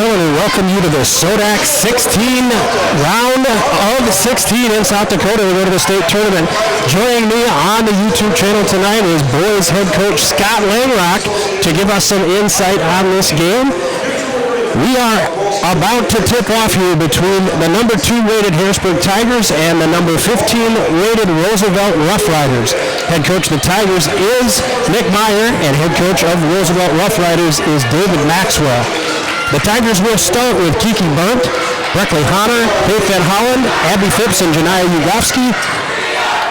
gentlemen, we welcome you to the Sodak 16 round of 16 in South Dakota. We go to the state tournament. Joining me on the YouTube channel tonight is boys head coach Scott Langrock to give us some insight on this game. We are about to tip off here between the number 2 rated Harrisburg Tigers and the number 15 rated Roosevelt Rough Riders. Head coach of the Tigers is Nick Meyer, and head coach of Roosevelt Rough Riders is David Maxwell. The Tigers will start with Kiki Burnt, Breckley Honor, Faith Van Holland, Abby Phipps, and Janiyah Ugofsky.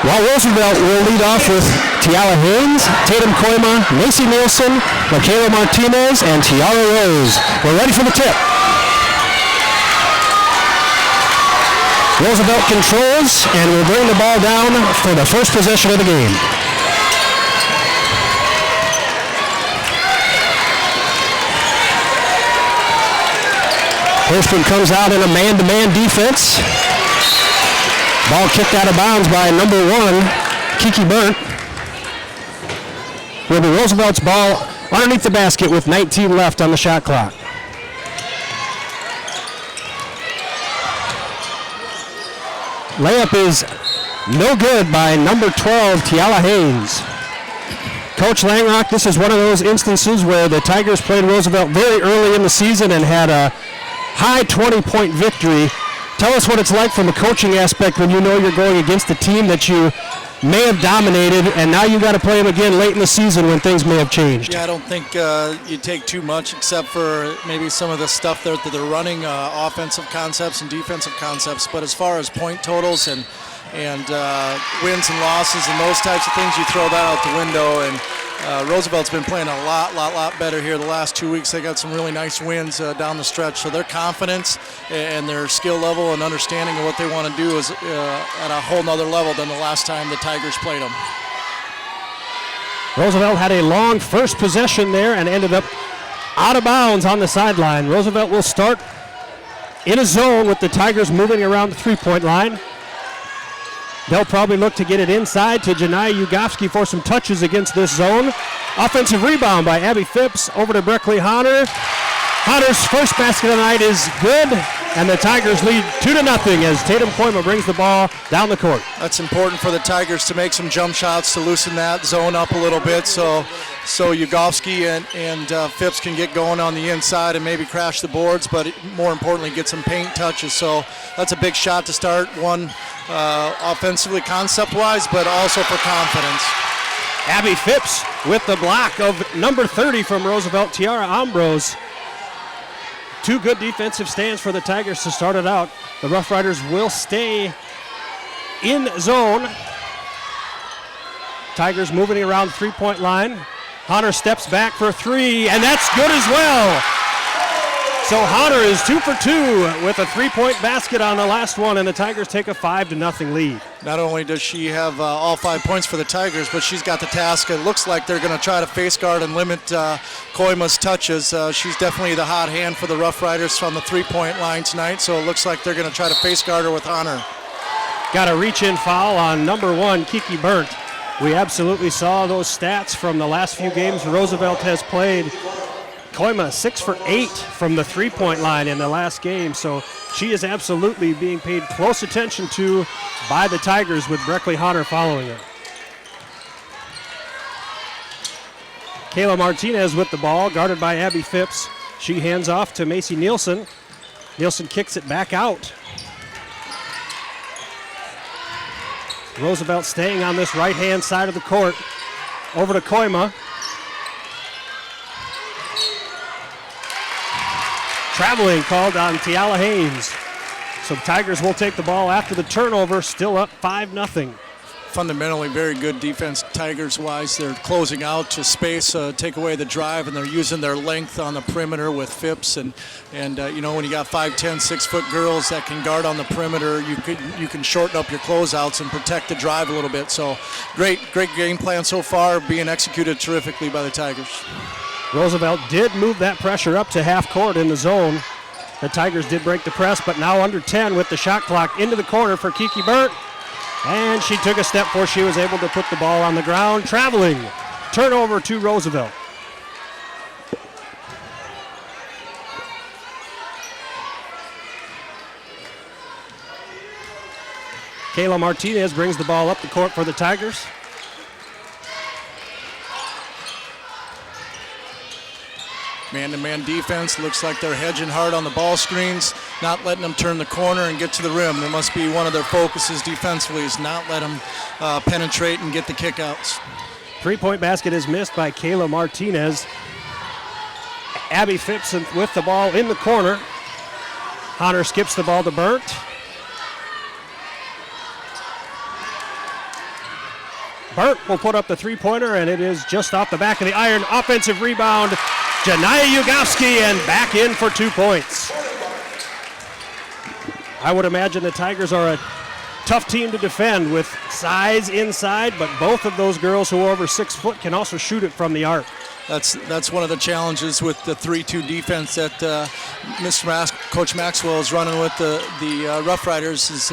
While Roosevelt will lead off with Tiala Haynes, Tatum Koima, Macy Nielsen, Michaela Martinez, and Tiara Rose. We're ready for the tip. Roosevelt controls and will bring the ball down for the first possession of the game. Harrisburg comes out in a man-to-man defense. Ball kicked out of bounds by number 1, Kiki Burnt. Will be Roosevelt's ball underneath the basket with 19 left on the shot clock. Layup is no good by number 12, Tiala Haynes. Coach Langrock, this is one of those instances where the Tigers played Roosevelt very early in the season and had a high 20-point victory. Tell us what it's like from a coaching aspect when you know you're going against a team that you may have dominated, and now you got to play them again late in the season when things may have changed. Yeah, I don't think you take too much except for maybe some of the stuff that they're running, offensive concepts and defensive concepts. But as far as point totals and wins and losses and those types of things, you throw that out the window. And Roosevelt's been playing a lot better here the last 2 weeks. They got some really nice wins down the stretch. So their confidence and their skill level and understanding of what they want to do is at a whole nother level than the last time the Tigers played them. Roosevelt had a long first possession there and ended up out of bounds on the sideline. Roosevelt will start in a zone with the Tigers moving around the three-point line. They'll probably look to get it inside to Janiyah Ugofsky for some touches against this zone. Offensive rebound by Abby Phipps over to Breckley Honor. Honnor's first basket of the night is good, and the Tigers lead 2-0 as Tatum Koima brings the ball down the court. That's important for the Tigers to make some jump shots to loosen that zone up a little bit so Ugofsky and Phipps can get going on the inside and maybe crash the boards, but more importantly get some paint touches. So that's a big shot to start, one offensively concept-wise, but also for confidence. Abby Phipps with the block of number 30 from Roosevelt, Tiara Ambrose. 2 good defensive stands for the Tigers to start it out. The Rough Riders will stay in zone. Tigers moving around the three-point line. Honor steps back for 3, and that's good as well. So Honor is 2 for 2 with a 3-point basket on the last one, and the Tigers take a 5-0 lead. Not only does she have all 5 points for the Tigers, but she's got the task. It looks like they're going to try to face guard and limit Koima's touches. She's definitely the hot hand for the Rough Riders from the 3-point line tonight, so it looks like they're going to try to face guard her with Honor. Got a reach-in foul on number 1, Kiki Burnt. We absolutely saw those stats from the last few games Roosevelt has played. Koima 6 for 8 from the 3-point line in the last game, so she is absolutely being paid close attention to by the Tigers with Breckley Honor following her. Kayla Martinez with the ball, guarded by Abby Phipps. She hands off to Macy Nielsen. Nielsen kicks it back out. Roosevelt staying on this right-hand side of the court. Over to Koima. Traveling called on Tiala Haynes. So Tigers will take the ball after the turnover, still up 5-0. Fundamentally very good defense Tigers-wise. They're closing out to space, take away the drive, and they're using their length on the perimeter with Phipps. And you know, when you got 5'10", 6-foot girls that can guard on the perimeter, you can shorten up your closeouts and protect the drive a little bit. So great game plan so far, being executed terrifically by the Tigers. Roosevelt did move that pressure up to half court in the zone. The Tigers did break the press, but now under 10 with the shot clock into the corner for Kiki Burnt. And she took a step before she was able to put the ball on the ground. Traveling. Turnover to Roosevelt. Kayla Martinez brings the ball up the court for the Tigers. Man-to-man defense. Looks like they're hedging hard on the ball screens, not letting them turn the corner and get to the rim. That must be one of their focuses defensively, is not let them penetrate and get the kickouts. Three-point basket is missed by Kayla Martinez. Abby Phipps with the ball in the corner. Hunter skips the ball to Burnt. Burnt will put up the three-pointer, and it is just off the back of the iron. Offensive rebound. Janaya Ugowski, and back in for 2 points. I would imagine the Tigers are a tough team to defend with size inside, but both of those girls who are over 6 foot can also shoot it from the arc. That's one of the challenges with the 3-2 defense that Coach Maxwell is running with the Rough Riders. Is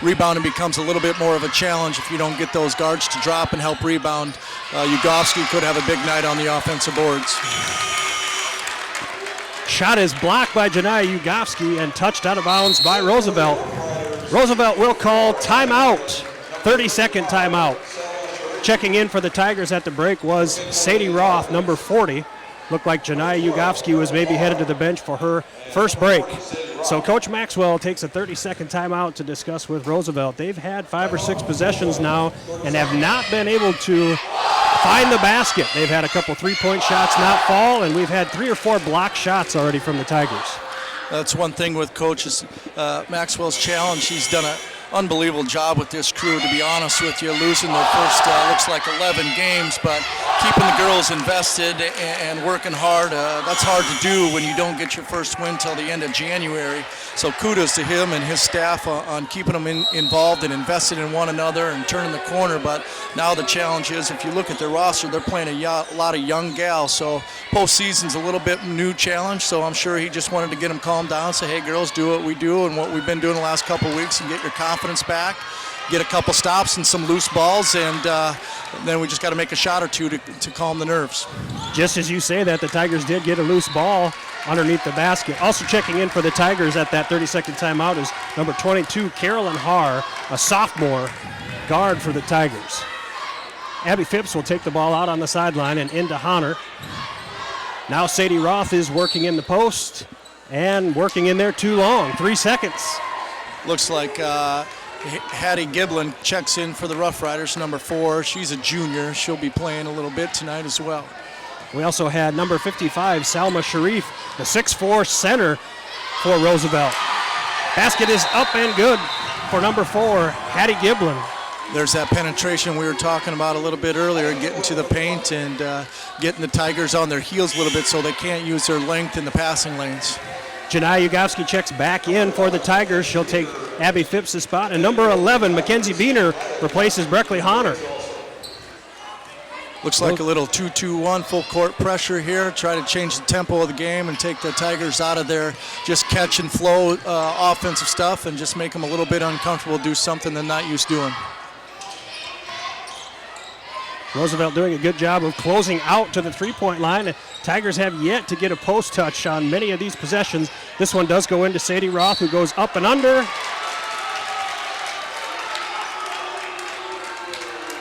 rebounding becomes a little bit more of a challenge if you don't get those guards to drop and help rebound. Ugowski could have a big night on the offensive boards. Shot is blocked by Janaya Ugowski and touched out of bounds by Roosevelt. Roosevelt will call timeout, 30-second timeout. Checking in for the Tigers at the break was Sadie Roth, number 40. Looked like Janaya Ugowski was maybe headed to the bench for her first break. So Coach Maxwell takes a 30-second timeout to discuss with Roosevelt. They've had 5 or 6 possessions now and have not been able to find the basket. They've had a couple three-point shots not fall, and we've had 3 or 4 block shots already from the Tigers. That's one thing with Coach Maxwell's challenge. He's done an unbelievable job with this crew, to be honest with you. Losing their first, looks like 11 games, but keeping the girls invested and working hard. That's hard to do when you don't get your first win till the end of January. So kudos to him and his staff on keeping them involved and invested in one another and turning the corner. But now the challenge is, if you look at their roster, they're playing a lot of young gals. So postseason's a little bit new challenge. So I'm sure he just wanted to get them calmed down, say, hey, girls, do what we do and what we've been doing the last couple of weeks and get your confidence back. Get a couple stops and some loose balls, and then we just got to make a shot or two to calm the nerves. Just as you say that, the Tigers did get a loose ball underneath the basket. Also checking in for the Tigers at that 30-second timeout is number 22, Carolyn Haar, a sophomore guard for the Tigers. Abby Phipps will take the ball out on the sideline and into Honor. Now Sadie Roth is working in the post and working in there too long. 3 seconds. Looks like Hattie Giblin checks in for the Rough Riders, number 4. She's a junior. She'll be playing a little bit tonight as well. We also had number 55, Salma Sharif, the 6'4 center for Roosevelt. Basket is up and good for number 4, Hattie Giblin. There's that penetration we were talking about a little bit earlier, getting to the paint and getting the Tigers on their heels a little bit so they can't use their length in the passing lanes. Janaya Ugowski checks back in for the Tigers. She'll take Abby Phipps' spot. And number 11, Mackenzie Beener, replaces Breckley Honor. Looks like a little 2-2-1 full court pressure here. Try to change the tempo of the game and take the Tigers out of their just catch and flow offensive stuff and just make them a little bit uncomfortable, do something they're not used to doing. Roosevelt doing a good job of closing out to the three-point line. Tigers have yet to get a post touch on many of these possessions. This one does go into Sadie Roth, who goes up and under.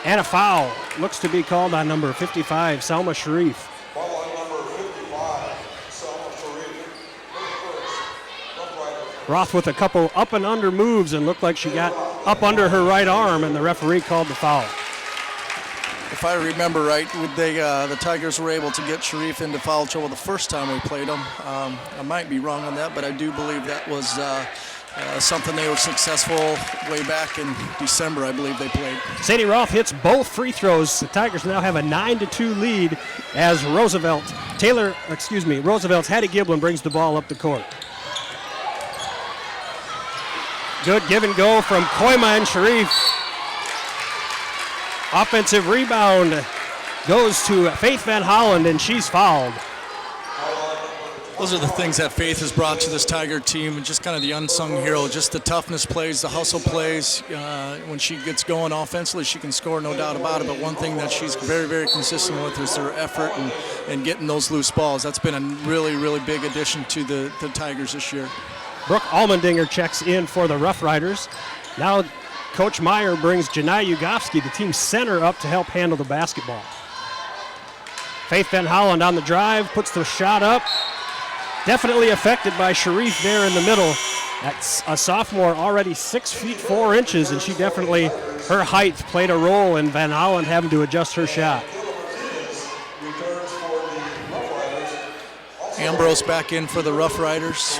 And a foul looks to be called on number 55, Salma Sharif. Foul on number 55, Salma Sharif. Roth with a couple up and under moves and looked like she got up under her right arm, and the referee called the foul. If I remember right, the Tigers were able to get Sharif into foul trouble the first time we played them. I might be wrong on that, but I do believe that was something they were successful way back in December, I believe they played. Sadie Roth hits both free throws. The Tigers now have a 9-2 lead as Roosevelt Roosevelt's Hattie Giblin brings the ball up the court. Good give and go from Koima and Sharif. Offensive rebound goes to Faith Van Holland, and she's fouled. Those are the things that Faith has brought to this Tiger team, and just kind of the unsung hero, just the toughness plays, the hustle plays. When she gets going offensively, she can score, no doubt about it. But one thing that she's very, very consistent with is her effort and getting those loose balls. That's been a really, really big addition to the Tigers this year. Brooke Allmendinger checks in for the Rough Riders. Now Coach Meyer brings Janai Ugofsky, the team center, up to help handle the basketball. Faith Van Holland on the drive, puts the shot up. Definitely affected by Sharif there in the middle. That's a sophomore, already 6 feet 4 inches, and she definitely, her height played a role in Van Holland having to adjust her shot. Ambrose back in for the Rough Riders.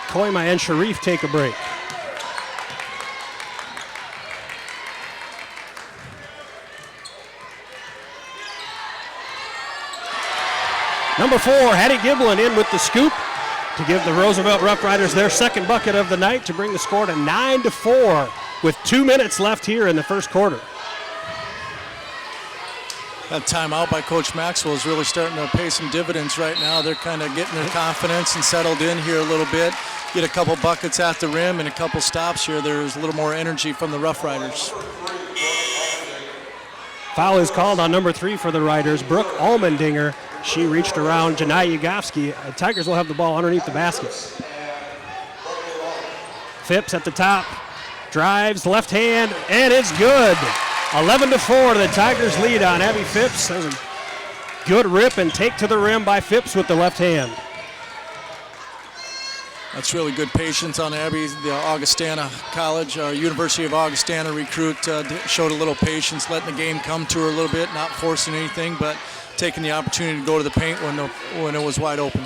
Koima and Sharif take a break. Number 4, Hattie Giblin in with the scoop to give the Roosevelt Rough Riders their second bucket of the night to bring the score to 9-4 with 2 minutes left here in the first quarter. That timeout by Coach Maxwell is really starting to pay some dividends right now. They're kind of getting their confidence and settled in here a little bit. Get a couple buckets at the rim and a couple stops here. There's a little more energy from the Rough Riders. Foul is called on number 3 for the Riders, Brooke Allmendinger. She reached around Janai Ugofsky. The Tigers will have the ball underneath the basket. Phipps at the top, drives, left hand, and it's good. 11-4, the Tigers lead on Abby Phipps. That was a good rip and take to the rim by Phipps with the left hand. That's really good patience on Abby. The Augustana College, University of Augustana recruit, showed a little patience, letting the game come to her a little bit, not forcing anything, but taking the opportunity to go to the paint when it was wide open.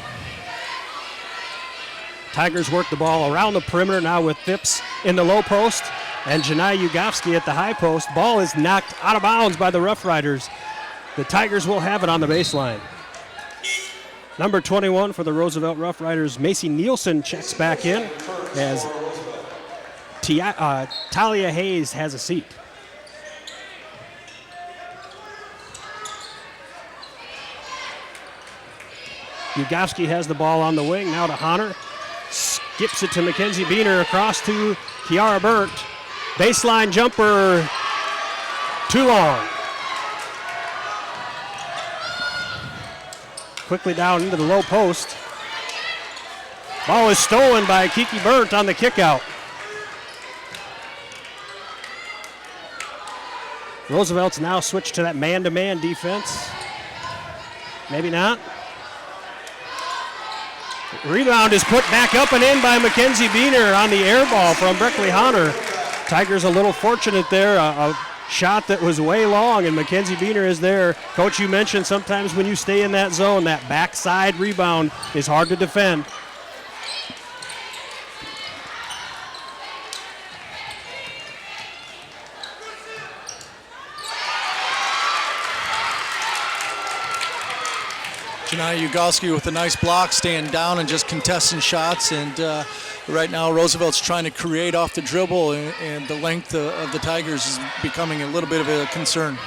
Tigers work the ball around the perimeter now with Phipps in the low post and Janai Ugofsky at the high post. Ball is knocked out of bounds by the Rough Riders. The Tigers will have it on the baseline. Number 21 for the Roosevelt Rough Riders, Macy Nielsen checks back in as Talia Hayes has a seat. Ugofsky has the ball on the wing, now to Honor. Skips it to Mackenzie Beener, across to Kiara Burt. Baseline jumper, too long. Quickly down into the low post. Ball is stolen by Kiki Burt on the kickout. Roosevelt's now switched to that man-to-man defense. Maybe not. Rebound is put back up and in by Mackenzie Beener on the air ball from Breckley Honor. Tigers a little fortunate there. A shot that was way long, and Mackenzie Beener is there. Coach, you mentioned sometimes when you stay in that zone, that backside rebound is hard to defend. Janai Ugofsky with a nice block, staying down and just contesting shots. And right now, Roosevelt's trying to create off the dribble, and the length of the Tigers is becoming a little bit of a concern.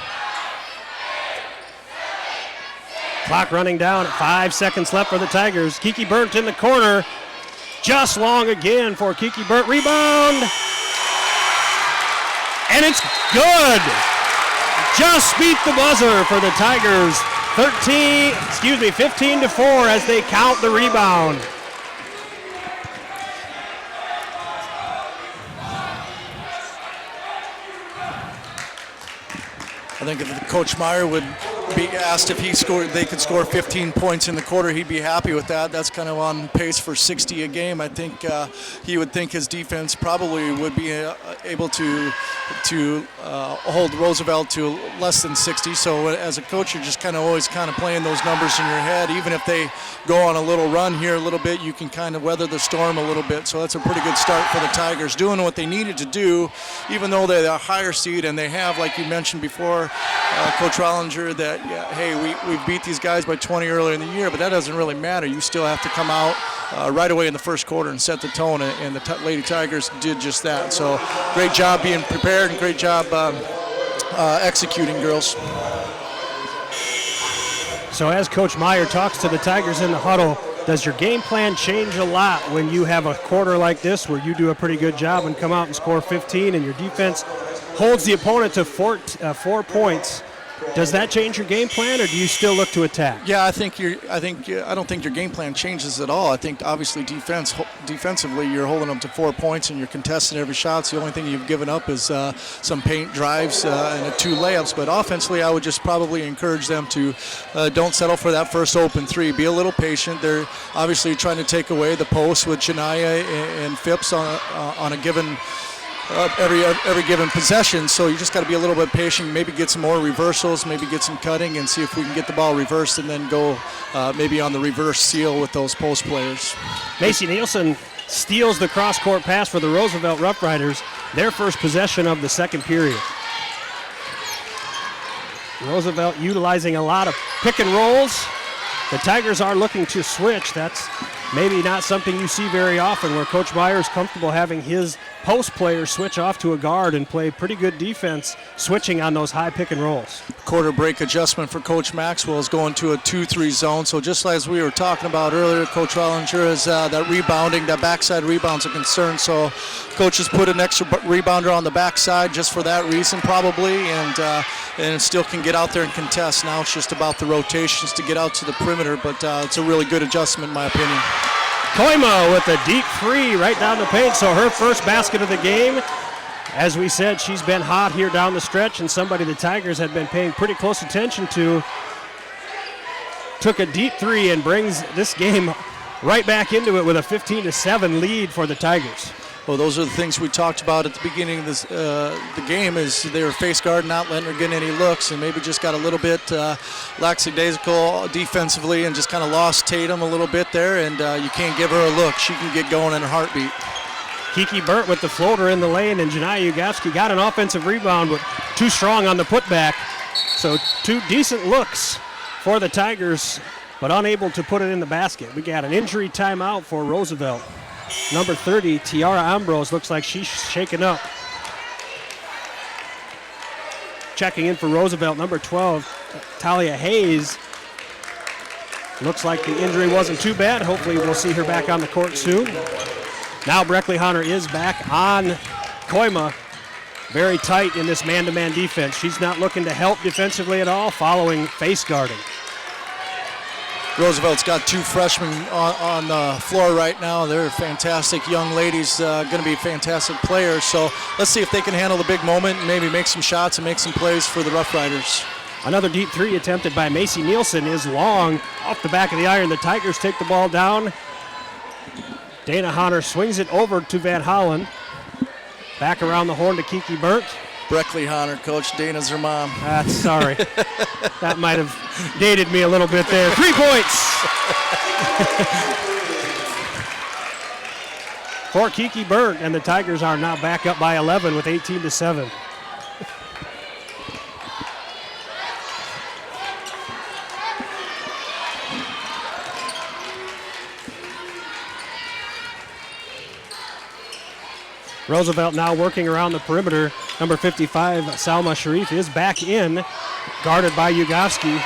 Clock running down at 5 seconds left for the Tigers. Kiki Burt in the corner. Just long again for Kiki Burt. Rebound. And it's good. Just beat the buzzer for the Tigers. 15-4 as they count the rebound. I think if Coach Meyer would be asked if they could score 15 points in the quarter, he'd be happy with that. That's kind of on pace for 60 a game. I think he would think his defense probably would be able to hold Roosevelt to less than 60. So as a coach, you're just kind of always kind of playing those numbers in your head. Even if they go on a little run here a little bit, you can kind of weather the storm a little bit. So that's a pretty good start for the Tigers, doing what they needed to do, even though they're a higher seed and they have, like you mentioned before, Coach Rollinger, that, hey, we beat these guys by 20 earlier in the year, but that doesn't really matter. You still have to come out right away in the first quarter and set the tone, and the Lady Tigers did just that. So great job being prepared and great job executing, girls. So as Coach Meyer talks to the Tigers in the huddle, does your game plan change a lot when you have a quarter like this where you do a pretty good job and come out and score 15 and your defense holds the opponent to 4 points? Does that change your game plan, or do you still look to attack? Yeah, I don't think your game plan changes at all. I think obviously defensively you're holding them to 4 points and you're contesting every shot. So the only thing you've given up is some paint drives and 2 layups. But offensively, I would just probably encourage them to don't settle for that first open 3. Be a little patient. They're obviously trying to take away the post with Janaya and Phipps on a given. Every given possession, so you just got to be a little bit patient, maybe get some more reversals, maybe get some cutting and see if we can get the ball reversed and then go maybe on the reverse seal with those post players. Macy Nielsen steals the cross-court pass for the Roosevelt Rough Riders, their first possession of the second period. Roosevelt utilizing a lot of pick and rolls. The Tigers are looking to switch. That's maybe not something you see very often, where Coach Meyer is comfortable having his post players switch off to a guard and play pretty good defense, switching on those high pick and rolls. Quarter break adjustment for Coach Maxwell is going to a 2-3 zone. So just as we were talking about earlier, Coach Rollinger is that rebounding, that backside rebound's a concern. So Coach has put an extra rebounder on the backside just for that reason probably, and still can get out there and contest. Now it's just about the rotations to get out to the perimeter, but it's a really good adjustment in my opinion. Koima with a deep 3 right down the paint, so her first basket of the game. As we said, she's been hot here down the stretch, and somebody the Tigers had been paying pretty close attention to. Took a deep 3 and brings this game right back into it with a 15-7 lead for the Tigers. Well, those are the things we talked about at the beginning of this, the game, is they were face guarding, not letting her get any looks, and maybe just got a little bit lackadaisical defensively and just kind of lost Tatum a little bit there, and you can't give her a look. She can get going in a heartbeat. Kiki Burt with the floater in the lane, and Janaya Ugowski got an offensive rebound, but too strong on the putback. So 2 decent looks for the Tigers, but unable to put it in the basket. We got an injury timeout for Roosevelt. Number 30, Tiara Ambrose, looks like she's shaken up. Checking in for Roosevelt, number 12, Talia Hayes. Looks like the injury wasn't too bad. Hopefully we'll see her back on the court soon. Now Breckley Hunter is back on Koima. Very tight in this man-to-man defense. She's not looking to help defensively at all, following face guarding. Roosevelt's got 2 freshmen on the floor right now. They're fantastic young ladies, going to be fantastic players. So let's see if they can handle the big moment and maybe make some shots and make some plays for the Rough Riders. Another deep 3 attempted by Macy Nielsen is long off the back of the iron. The Tigers take the ball down. Dana Hunter swings it over to Van Hollen. Back around the horn to Kiki Burt. Breckley Hunter, Coach Dana's her mom. Sorry. That might have dated me a little bit there. 3 points for Kiki Burt, and the Tigers are now back up by 11 with 18-7. Roosevelt now working around the perimeter. Number 55, Salma Sharif, is back in, guarded by Ugowski.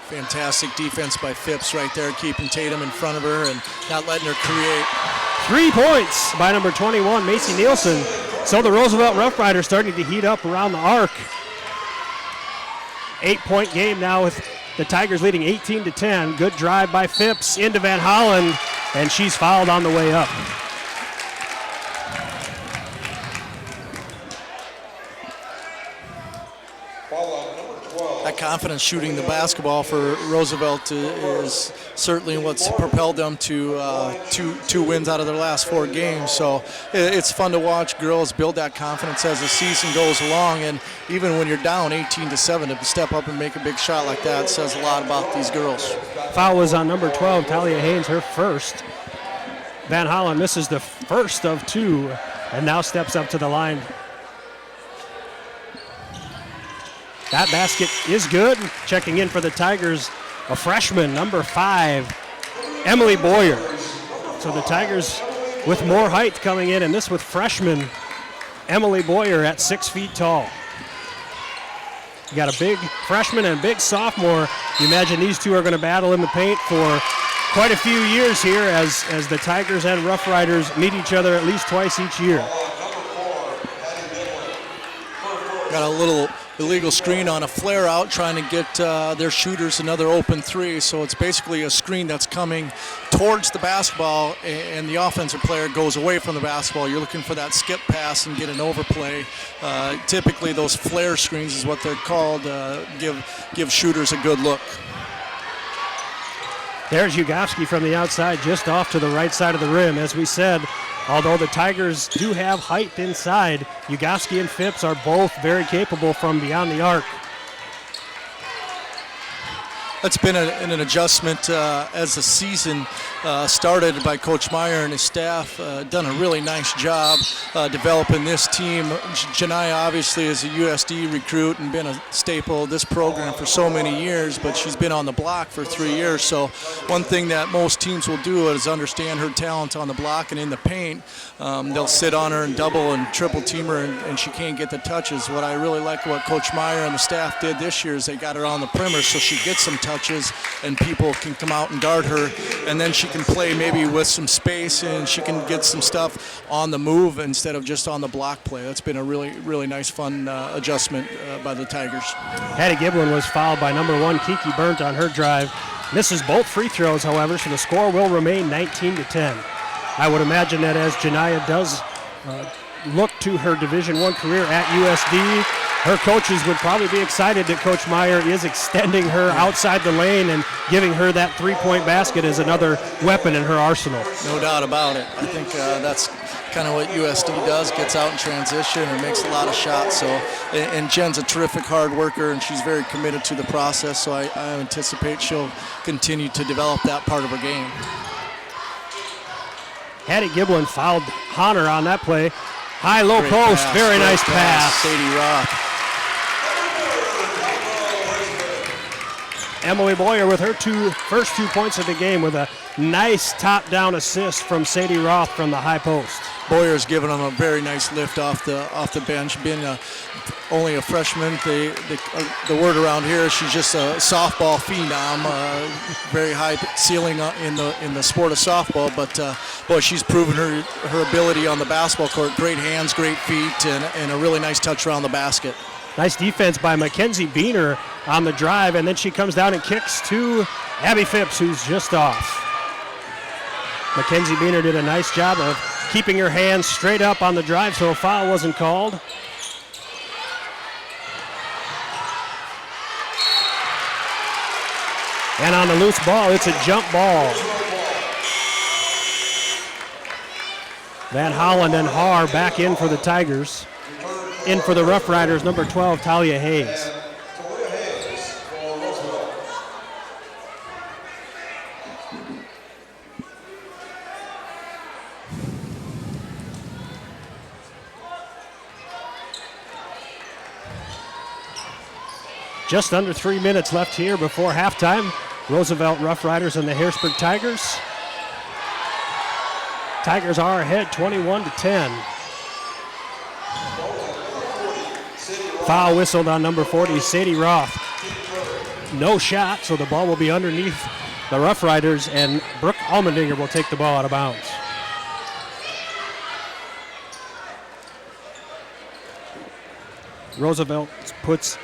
Fantastic defense by Phipps right there, keeping Tatum in front of her and not letting her create. 3 points by number 21, Macy Nielsen. So the Roosevelt Rough Riders starting to heat up around the arc. 8-point game now with the Tigers leading 18-10. Good drive by Phipps into Van Hollen, and she's fouled on the way up. That confidence shooting the basketball for Roosevelt is certainly what's propelled them to two wins out of their last 4 games. So it's fun to watch girls build that confidence as the season goes along. And even when you're down 18-7, to step up and make a big shot like that says a lot about these girls. Foul was on number 12, Talia Haynes, her first. Van Hollen misses the first of 2 and now steps up to the line. That basket is good. Checking in for the Tigers, a freshman, number 5, Emily Boyer. So the Tigers with more height coming in, and this with freshman Emily Boyer at 6 feet tall. You got a big freshman and a big sophomore. You imagine these two are going to battle in the paint for quite a few years here as the Tigers and Rough Riders meet each other at least twice each year. Got a little illegal screen on a flare out, trying to get their shooters another open three. So it's basically a screen that's coming towards the basketball, and the offensive player goes away from the basketball. You're looking for that skip pass and get an overplay. Typically, those flare screens is what they're called. Give shooters a good look. There's Ugofsky from the outside, just off to the right side of the rim. As we said, although the Tigers do have height inside, Ugofsky and Phipps are both very capable from beyond the arc. It's been an adjustment as the season started by Coach Meyer and his staff. Done a really nice job developing this team. Janiyah obviously is a USD recruit and been a staple of this program for so many years, but she's been on the block for 3 years. So one thing that most teams will do is understand her talent on the block and in the paint. They'll sit on her and double and triple team her, and she can't get the touches. What I really like what Coach Meyer and the staff did this year is they got her on the perimeter so she gets some touches and people can come out and guard her, and then she can play maybe with some space and she can get some stuff on the move instead of just on the block play. That's been a really, really nice, fun adjustment by the Tigers. Hattie Giblin was fouled by number 1 Kiki Burnt on her drive. Misses both free throws, however, so the score will remain 19-10. I would imagine that as Janiyah does look to her Division I career at USD, her coaches would probably be excited that Coach Meyer is extending her outside the lane and giving her that three-point basket as another weapon in her arsenal. No doubt about it. I think that's kind of what USD does, gets out in transition and makes a lot of shots. So, and Jen's a terrific hard worker, and she's very committed to the process, so I anticipate she'll continue to develop that part of her game. Hattie Giblin fouled Honor on that play. High-low post, very nice pass. Sadie Roth. Emily Boyer with her first two points of the game with a nice top-down assist from Sadie Roth from the high post. Boyer's given them a very nice lift off the bench. Being only a freshman, the word around here is she's just a softball phenom. Very high ceiling in the sport of softball, but boy, she's proven her ability on the basketball court. Great hands, great feet, and a really nice touch around the basket. Nice defense by Mackenzie Beener on the drive, and then she comes down and kicks to Abby Phipps, who's just off. Mackenzie Beener did a nice job of keeping her hands straight up on the drive, so a foul wasn't called. And on the loose ball, it's a jump ball. Van Holland and Haar back in for the Tigers. In for the Rough Riders, number 12, Talia Hayes. Just under 3 minutes left here before halftime. Roosevelt Rough Riders and the Harrisburg Tigers. Tigers are ahead 21-10. Foul whistled on number 40, Sadie Roth. No shot, so the ball will be underneath the Rough Riders, and Brooke Almendinger will take the ball out of bounds. Roosevelt puts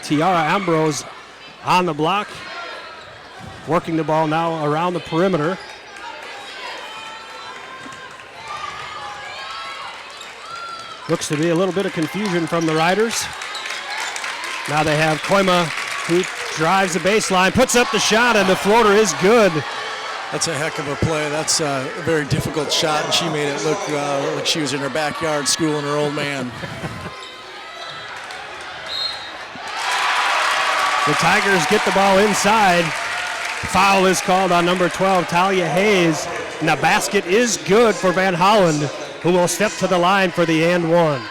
Tiara Ambrose on the block, working the ball now around the perimeter. Looks to be a little bit of confusion from the Riders. Now they have Koima, who drives the baseline, puts up the shot, and the floater is good. That's a heck of a play. That's a very difficult shot, and she made it look like she was in her backyard schooling her old man. The Tigers get the ball inside. Foul is called on number 12, Talia Hayes. And the basket is good for Van Holland, who will step to the line for the and one.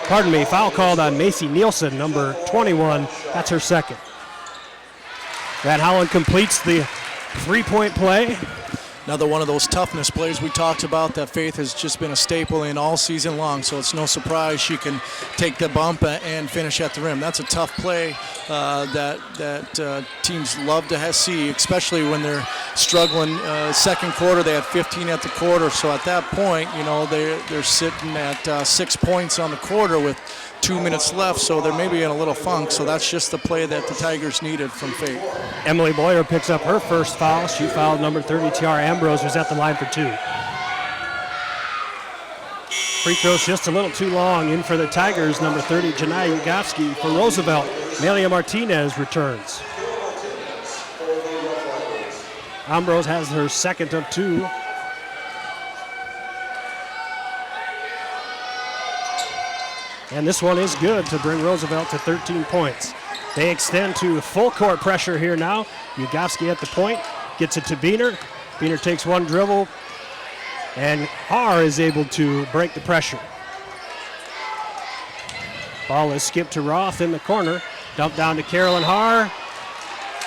Pardon me, foul called on Macy Nielsen, number 21. That's her second. Van Holland completes the three-point play. Another one of those toughness plays we talked about that Faith has just been a staple in all season long, so it's no surprise she can take the bump and finish at the rim. That's a tough play that teams love to see, especially when they're struggling. Second quarter, they had 15 at the quarter, so at that point, you know, they're sitting at 6 points on the quarter with 2 minutes left, so they're maybe in a little funk. So that's just the play that the Tigers needed from Fate. Emily Boyer picks up her first foul. She fouled number 30, Tiara Ambrose, who's at the line for 2. Free throw's just a little too long. In for the Tigers, number 30, Janai Yugofsky. For Roosevelt, Melia Martinez returns. Ambrose has her second of 2. And this one is good to bring Roosevelt to 13 points. They extend to full court pressure here now. Yugofsky at the point, gets it to Biener. Biener takes one dribble, and Haar is able to break the pressure. Ball is skipped to Roth in the corner. Dumped down to Carolyn Haar,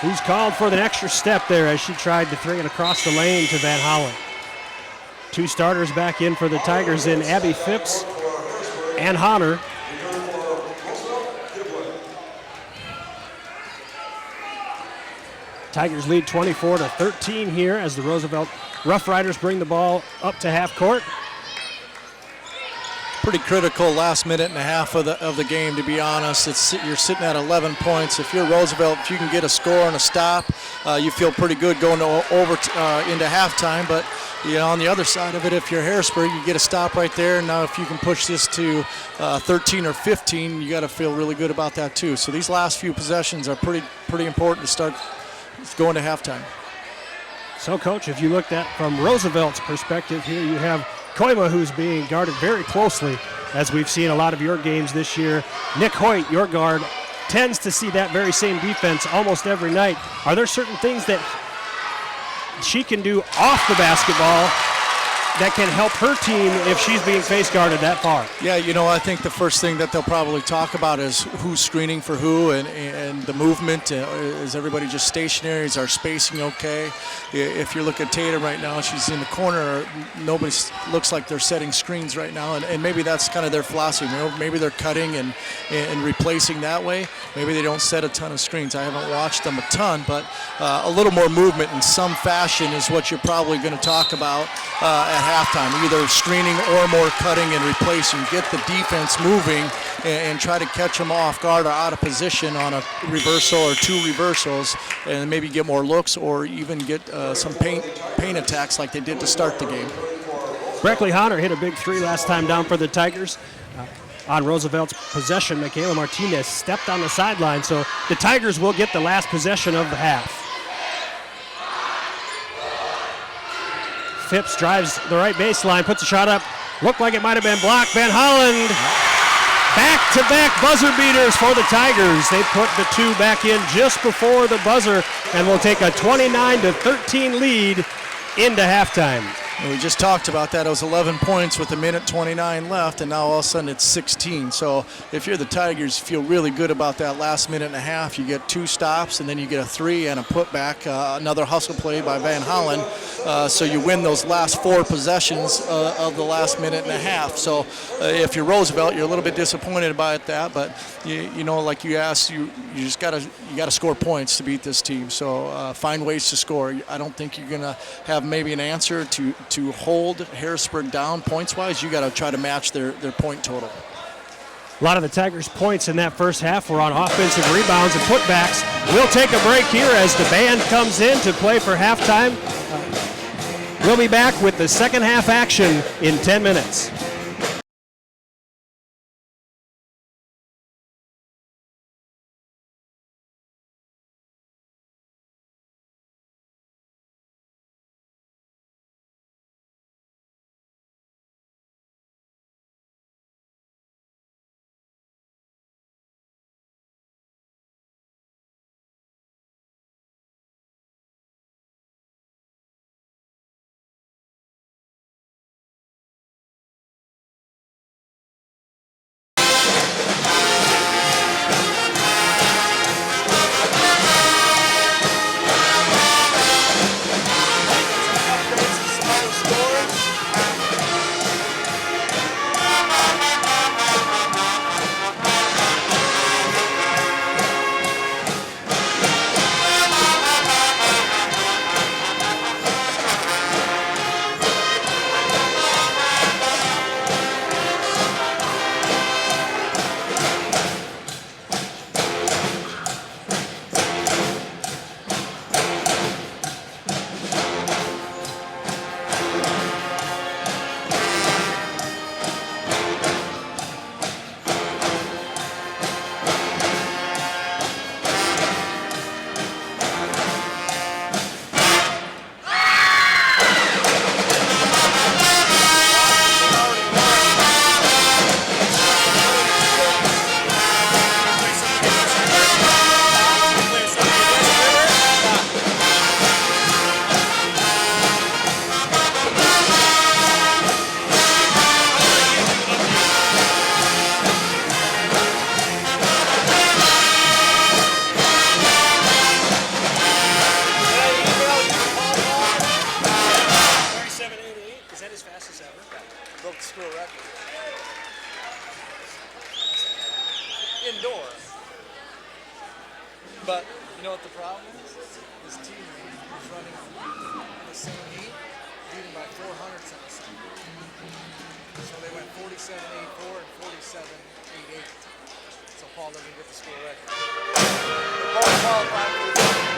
who's called for the extra step there as she tried to bring it across the lane to Van Hollen. 2 starters back in for the Tigers in Abby Phipps and Honor. Tigers lead 24-13 here as the Roosevelt Rough Riders bring the ball up to half court. Pretty critical last minute and a half of the game, to be honest. You're sitting at 11 points. If you're Roosevelt, if you can get a score and a stop, you feel pretty good going into halftime. But on the other side of it, if you're Harrisburg, you get a stop right there. And now if you can push this to 13 or 15, you got to feel really good about that too. So these last few possessions are pretty important to start going to halftime. So, Coach, if you looked at from Roosevelt's perspective here, you have Koima, who's being guarded very closely, as we've seen a lot of your games this year. Nick Hoyt, your guard, tends to see that very same defense almost every night. Are there certain things that she can do off the basketball that can help her team if she's being face guarded that far? Yeah, I think the first thing that they'll probably talk about is who's screening for who and the movement. Is everybody just stationary? Is our spacing okay? If you look at Tatum right now, she's in the corner. Nobody looks like they're setting screens right now, and maybe that's kind of their philosophy. Maybe they're cutting and replacing that way. Maybe they don't set a ton of screens. I haven't watched them a ton, but a little more movement in some fashion is what you're probably going to talk about at halftime, either screening or more cutting and replacing. Get the defense moving and try to catch them off guard or out of position on a reversal or 2 reversals, and maybe get more looks or even get some paint attacks like they did to start the game. Breckley Honor hit a big 3 last time down for the Tigers. On Roosevelt's possession, Michaela Martinez stepped on the sideline, so the Tigers will get the last possession of the half. Phipps drives the right baseline, puts a shot up. Looked like it might have been blocked. Van Holland, back-to-back buzzer beaters for the Tigers. They put the 2 back in just before the buzzer and will take a 29-13 lead into halftime. And we just talked about that. It was 11 points with 1:29 left, and now all of a sudden it's 16. So if you're the Tigers, you feel really good about that last minute and a half. You get 2 stops, and then you get a 3 and a putback, another hustle play by Van Hollen. So you win those last 4 possessions of the last minute and a half. So if you're Roosevelt, you're a little bit disappointed about that, but like you asked, you just gotta score points to beat this team. So find ways to score. I don't think you're gonna have maybe an answer to hold Harrisburg down points-wise. You got to try to match their point total. A lot of the Tigers' points in that first half were on offensive rebounds and putbacks. We'll take a break here as the band comes in to play for halftime. We'll be back with the second half action in 10 minutes. school record. Indoor. But you know what the problem is? His teammate was running the same heat, beat him by 400 cents. So they went 47.84 and 47.88. So Paul doesn't get the school record. They both qualified for the team.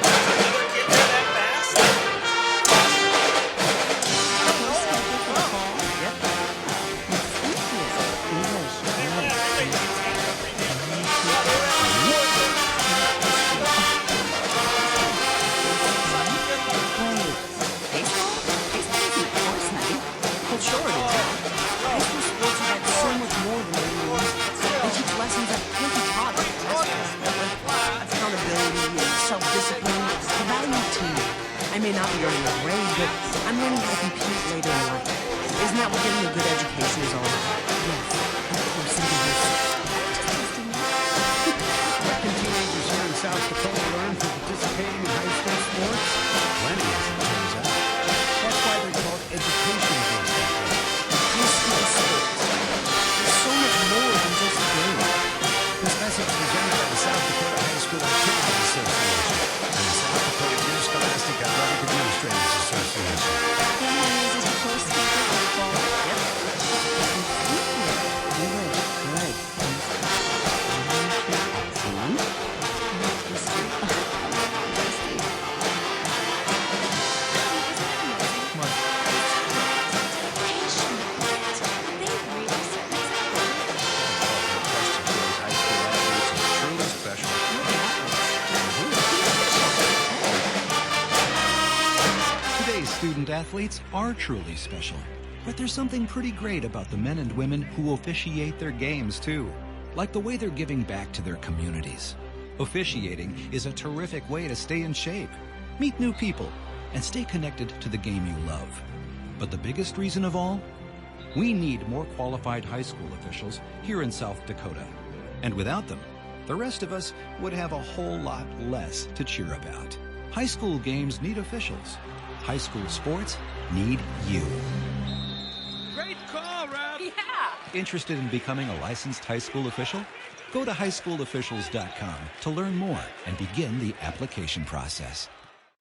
Another kid there that fast? I may not be earning a grade, but I'm learning how to compete later in life. Isn't that what getting a good education is all about? Yes, of course it is. What can teenagers here in South Dakota learn from participating in high school sports? Plenty, as it turns out. That's why they're called education-based athletics. High school sports. There's so much more than just a game. This message is presented by the South Dakota High School Activities Association and the South Dakota Interscholastic Athletic Administrators Association. Student athletes are truly special, but there's something pretty great about the men and women who officiate their games too, like the way they're giving back to their communities. Officiating is a terrific way to stay in shape, meet new people, and stay connected to the game you love. But the biggest reason of all? We need more qualified high school officials here in South Dakota. And without them, the rest of us would have a whole lot less to cheer about. High school games need officials. High school sports need you. Great call, Rob! Yeah! Interested in becoming a licensed high school official? Go to highschoolofficials.com to learn more and begin the application process.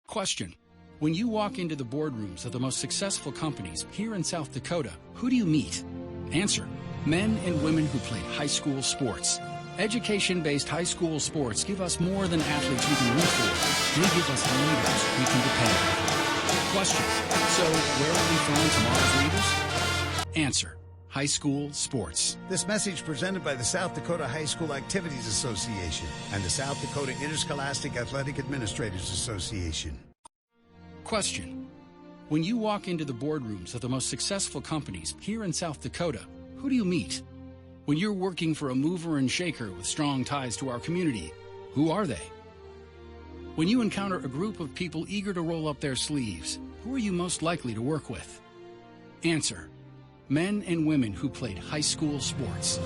Question. When you walk into the boardrooms of the most successful companies here in South Dakota, who do you meet? Answer. Men and women who played high school sports. Education-based high school sports give us more than athletes we can root for. They give us leaders we can depend on. Question. So, where will we find tomorrow's leaders? Answer. High school sports. This message presented by the South Dakota High School Activities Association and the South Dakota Interscholastic Athletic Administrators Association. Question. When you walk into the boardrooms of the most successful companies here in South Dakota, who do you meet? When you're working for a mover and shaker with strong ties to our community, who are they? When you encounter a group of people eager to roll up their sleeves, who are you most likely to work with? Answer. Men and women who played high school sports.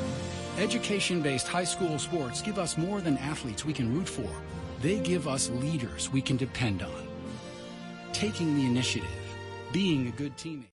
Education-based high school sports give us more than athletes we can root for. They give us leaders we can depend on. Taking the initiative, being a good teammate.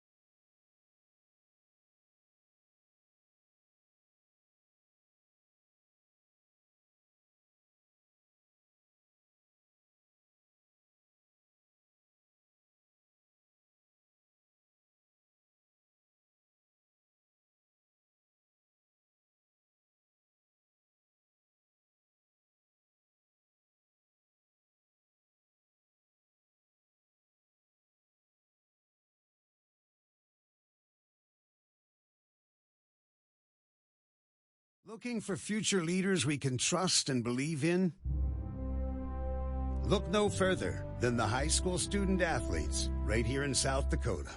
Looking for future leaders we can trust and believe in? Look no further than the high school student athletes right here in South Dakota.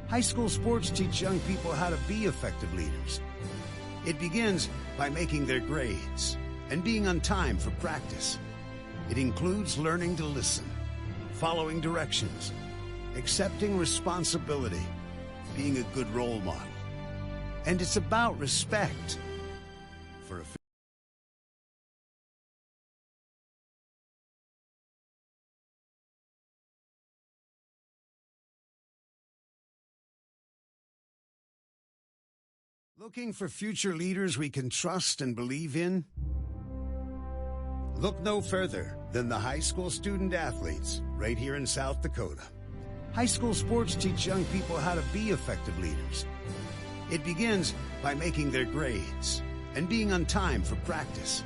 High school sports teach young people how to be effective leaders. It begins by making their grades and being on time for practice. It includes learning to listen, following directions, accepting responsibility, being a good role model. And it's about respect for a Looking for future leaders we can trust and believe in? Look no further than the high school student athletes right here in South Dakota. High school sports teach young people how to be effective leaders. It begins by making their grades and being on time for practice.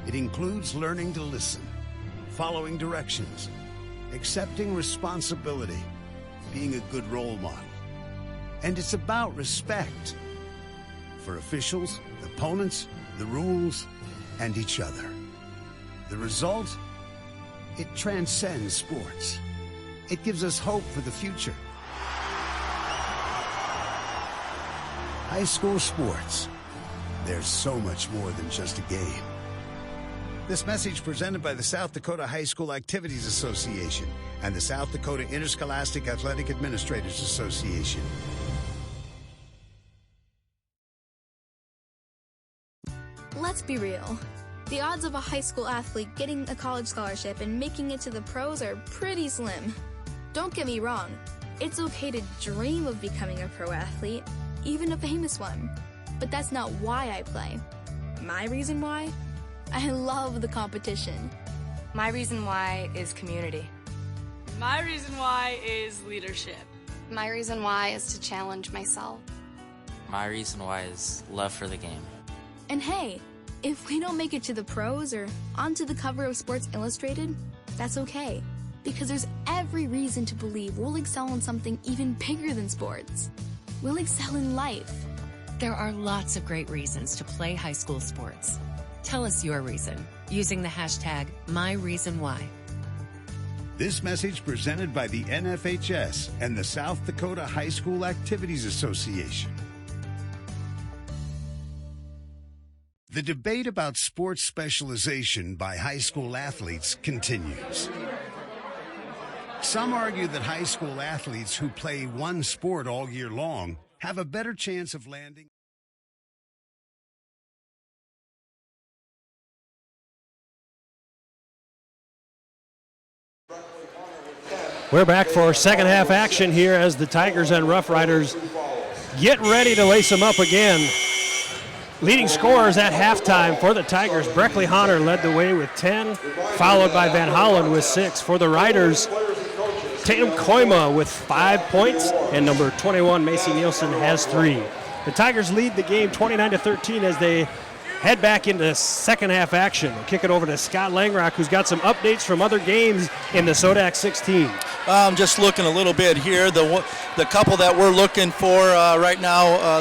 It includes learning to listen, following directions, accepting responsibility, being a good role model. And it's about respect for officials, opponents, the rules, and each other. The result? It transcends sports. It gives us hope for the future. High school sports. There's so much more than just a game. This message presented by the South Dakota High School Activities Association and the South Dakota Interscholastic Athletic Administrators Association. Let's be real. The odds of a high school athlete getting a college scholarship and making it to the pros are pretty slim. Don't get me wrong, it's okay to dream of becoming a pro athlete, even a famous one. But that's not why I play. My reason why? I love the competition. My reason why is community. My reason why is leadership. My reason why is to challenge myself. My reason why is love for the game. And hey, if we don't make it to the pros or onto the cover of Sports Illustrated, that's okay. Because there's every reason to believe we'll excel in something even bigger than sports. We'll excel in life. There are lots of great reasons to play high school sports. Tell us your reason using the hashtag #MyReasonWhy. This message presented by the NFHS and the South Dakota High School Activities Association. The debate about sports specialization by high school athletes continues. Some argue that high school athletes who play one sport all year long have a better chance of landing. We're back for second half action here as the Tigers and Rough Riders get ready to lace them up again. Leading scorers at halftime for the Tigers, Breckley Honor led the way with 10, followed by Van Hollen with 6. For the Riders, Tatum Koima with 5 points, and number 21, Macy Nielsen, has 3. The Tigers lead the game 29-13 as they head back into second half action. We'll kick it over to Scott Langrock, who's got some updates from other games in the Sodak 16. I'm just looking a little bit here. The couple that we're looking for right now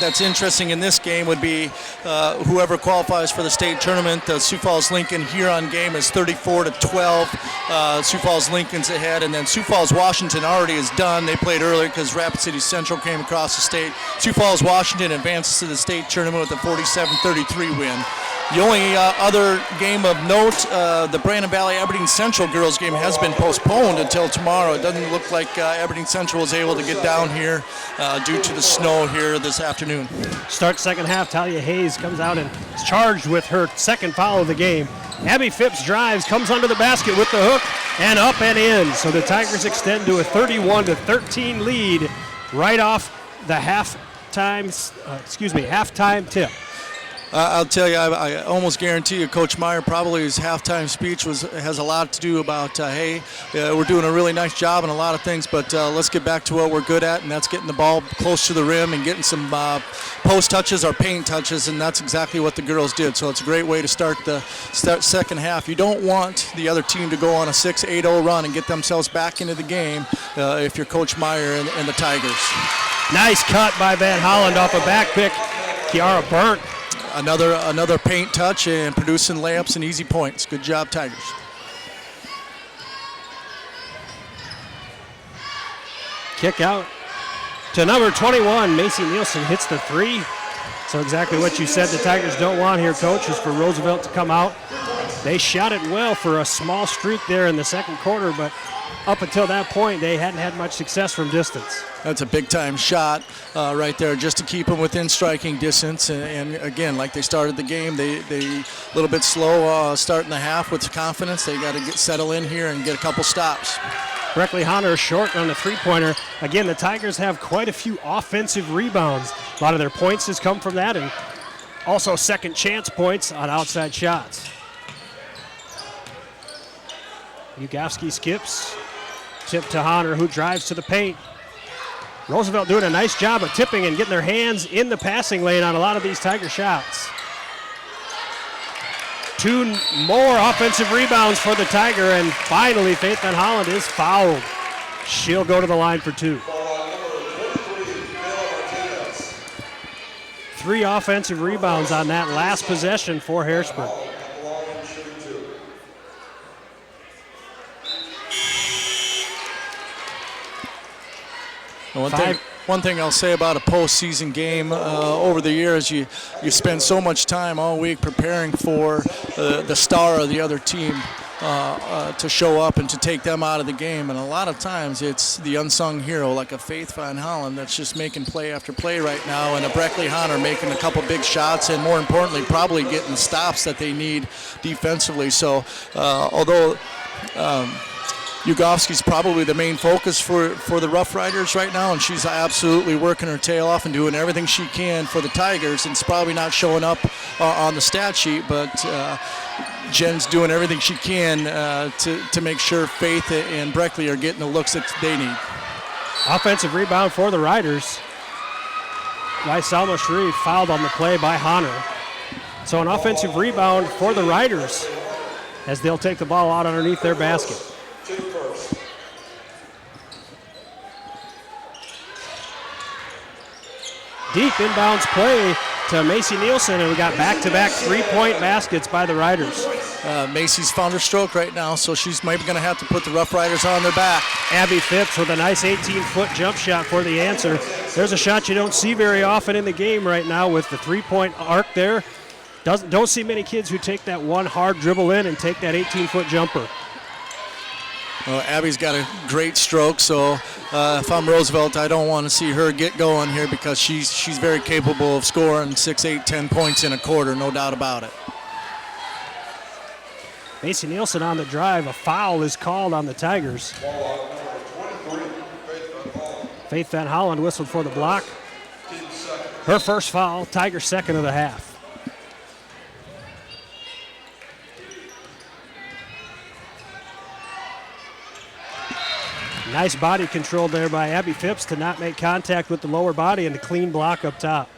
that's interesting in this game would be whoever qualifies for the state tournament. The Sioux Falls Lincoln Huron game is 34-12. Sioux Falls Lincoln's ahead, and then Sioux Falls Washington already is done. They played earlier because Rapid City Central came across the state. Sioux Falls Washington advances to the state tournament with a 47-33 win. The only other game of note, the Brandon Valley Aberdeen Central girls game has been postponed until tomorrow. It doesn't look like Aberdeen Central was able to get down here due to the snow here this afternoon. Start second half, Talia Hayes comes out and is charged with her second foul of the game. Abby Phipps drives, comes under the basket with the hook, and up and in. So the Tigers extend to a 31-13 lead right off the halftime tip. I'll tell you, I almost guarantee you Coach Meyer probably his halftime speech has a lot to do about, hey, we're doing a really nice job in a lot of things, but let's get back to what we're good at, and that's getting the ball close to the rim and getting some post touches or paint touches, and that's exactly what the girls did. So it's a great way to start second half. You don't want the other team to go on a 6-8-0 run and get themselves back into the game if you're Coach Meyer and the Tigers. Nice cut by Van Holland off a back pick. Kiara Burnt. Another paint touch and producing layups and easy points. Good job, Tigers. Kick out to number 21. Macy Nielsen hits the 3. So exactly what you said the Tigers don't want here, Coach, is for Roosevelt to come out. They shot it well for a small streak there in the second quarter, but up until that point, they hadn't had much success from distance. That's a big-time shot right there just to keep them within striking distance. And again, like they started the game, they a little bit slow starting the half with confidence. They got to settle in here and get a couple stops. Breckley Honor short on the three-pointer. Again, the Tigers have quite a few offensive rebounds. A lot of their points has come from that, and also second chance points on outside shots. Ugowski skips. Tip to Honor, who drives to the paint. Roosevelt doing a nice job of tipping and getting their hands in the passing lane on a lot of these Tiger shots. 2 more offensive rebounds for the Tiger, and finally Faith Van Holland is fouled. She'll go to the line for 2. 3 offensive rebounds on that last possession for Harrisburg. One thing I'll say about a postseason game over the years, you spend so much time all week preparing for the star of the other team to show up and to take them out of the game. And a lot of times it's the unsung hero like a Faith Van Holland that's just making play after play right now, and a Breckley Honor making a couple big shots, and more importantly probably getting stops that they need defensively. So although Ugowski's probably the main focus for the Rough Riders right now, and she's absolutely working her tail off and doing everything she can for the Tigers. And it's probably not showing up on the stat sheet, but Jen's doing everything she can to make sure Faith and Breckley are getting the looks that they need. Offensive rebound for the Riders. By Salma Sharif, fouled on the play by Honor. So an offensive rebound for the Riders as they'll take the ball out underneath their basket. Deep inbounds play to Macy Nielsen, and we got back-to-back three-point baskets by the Riders. Macy's found her stroke right now, so she's maybe going to have to put the Rough Riders on their back. Abby Phipps with a nice 18-foot jump shot for the answer. There's a shot you don't see very often in the game right now with the three-point arc there. Don't see many kids who take that one hard dribble in and take that 18-foot jumper. Well, Abby's got a great stroke, so if I'm Roosevelt, I don't want to see her get going here because she's very capable of scoring 6, 8, 10 points in a quarter, no doubt about it. Macy Nielsen on the drive. A foul is called on the Tigers. Faith Van Holland whistled for the block. Her first foul, Tigers' second of the half. Nice body control there by Abby Phipps to not make contact with the lower body, and a clean block up top.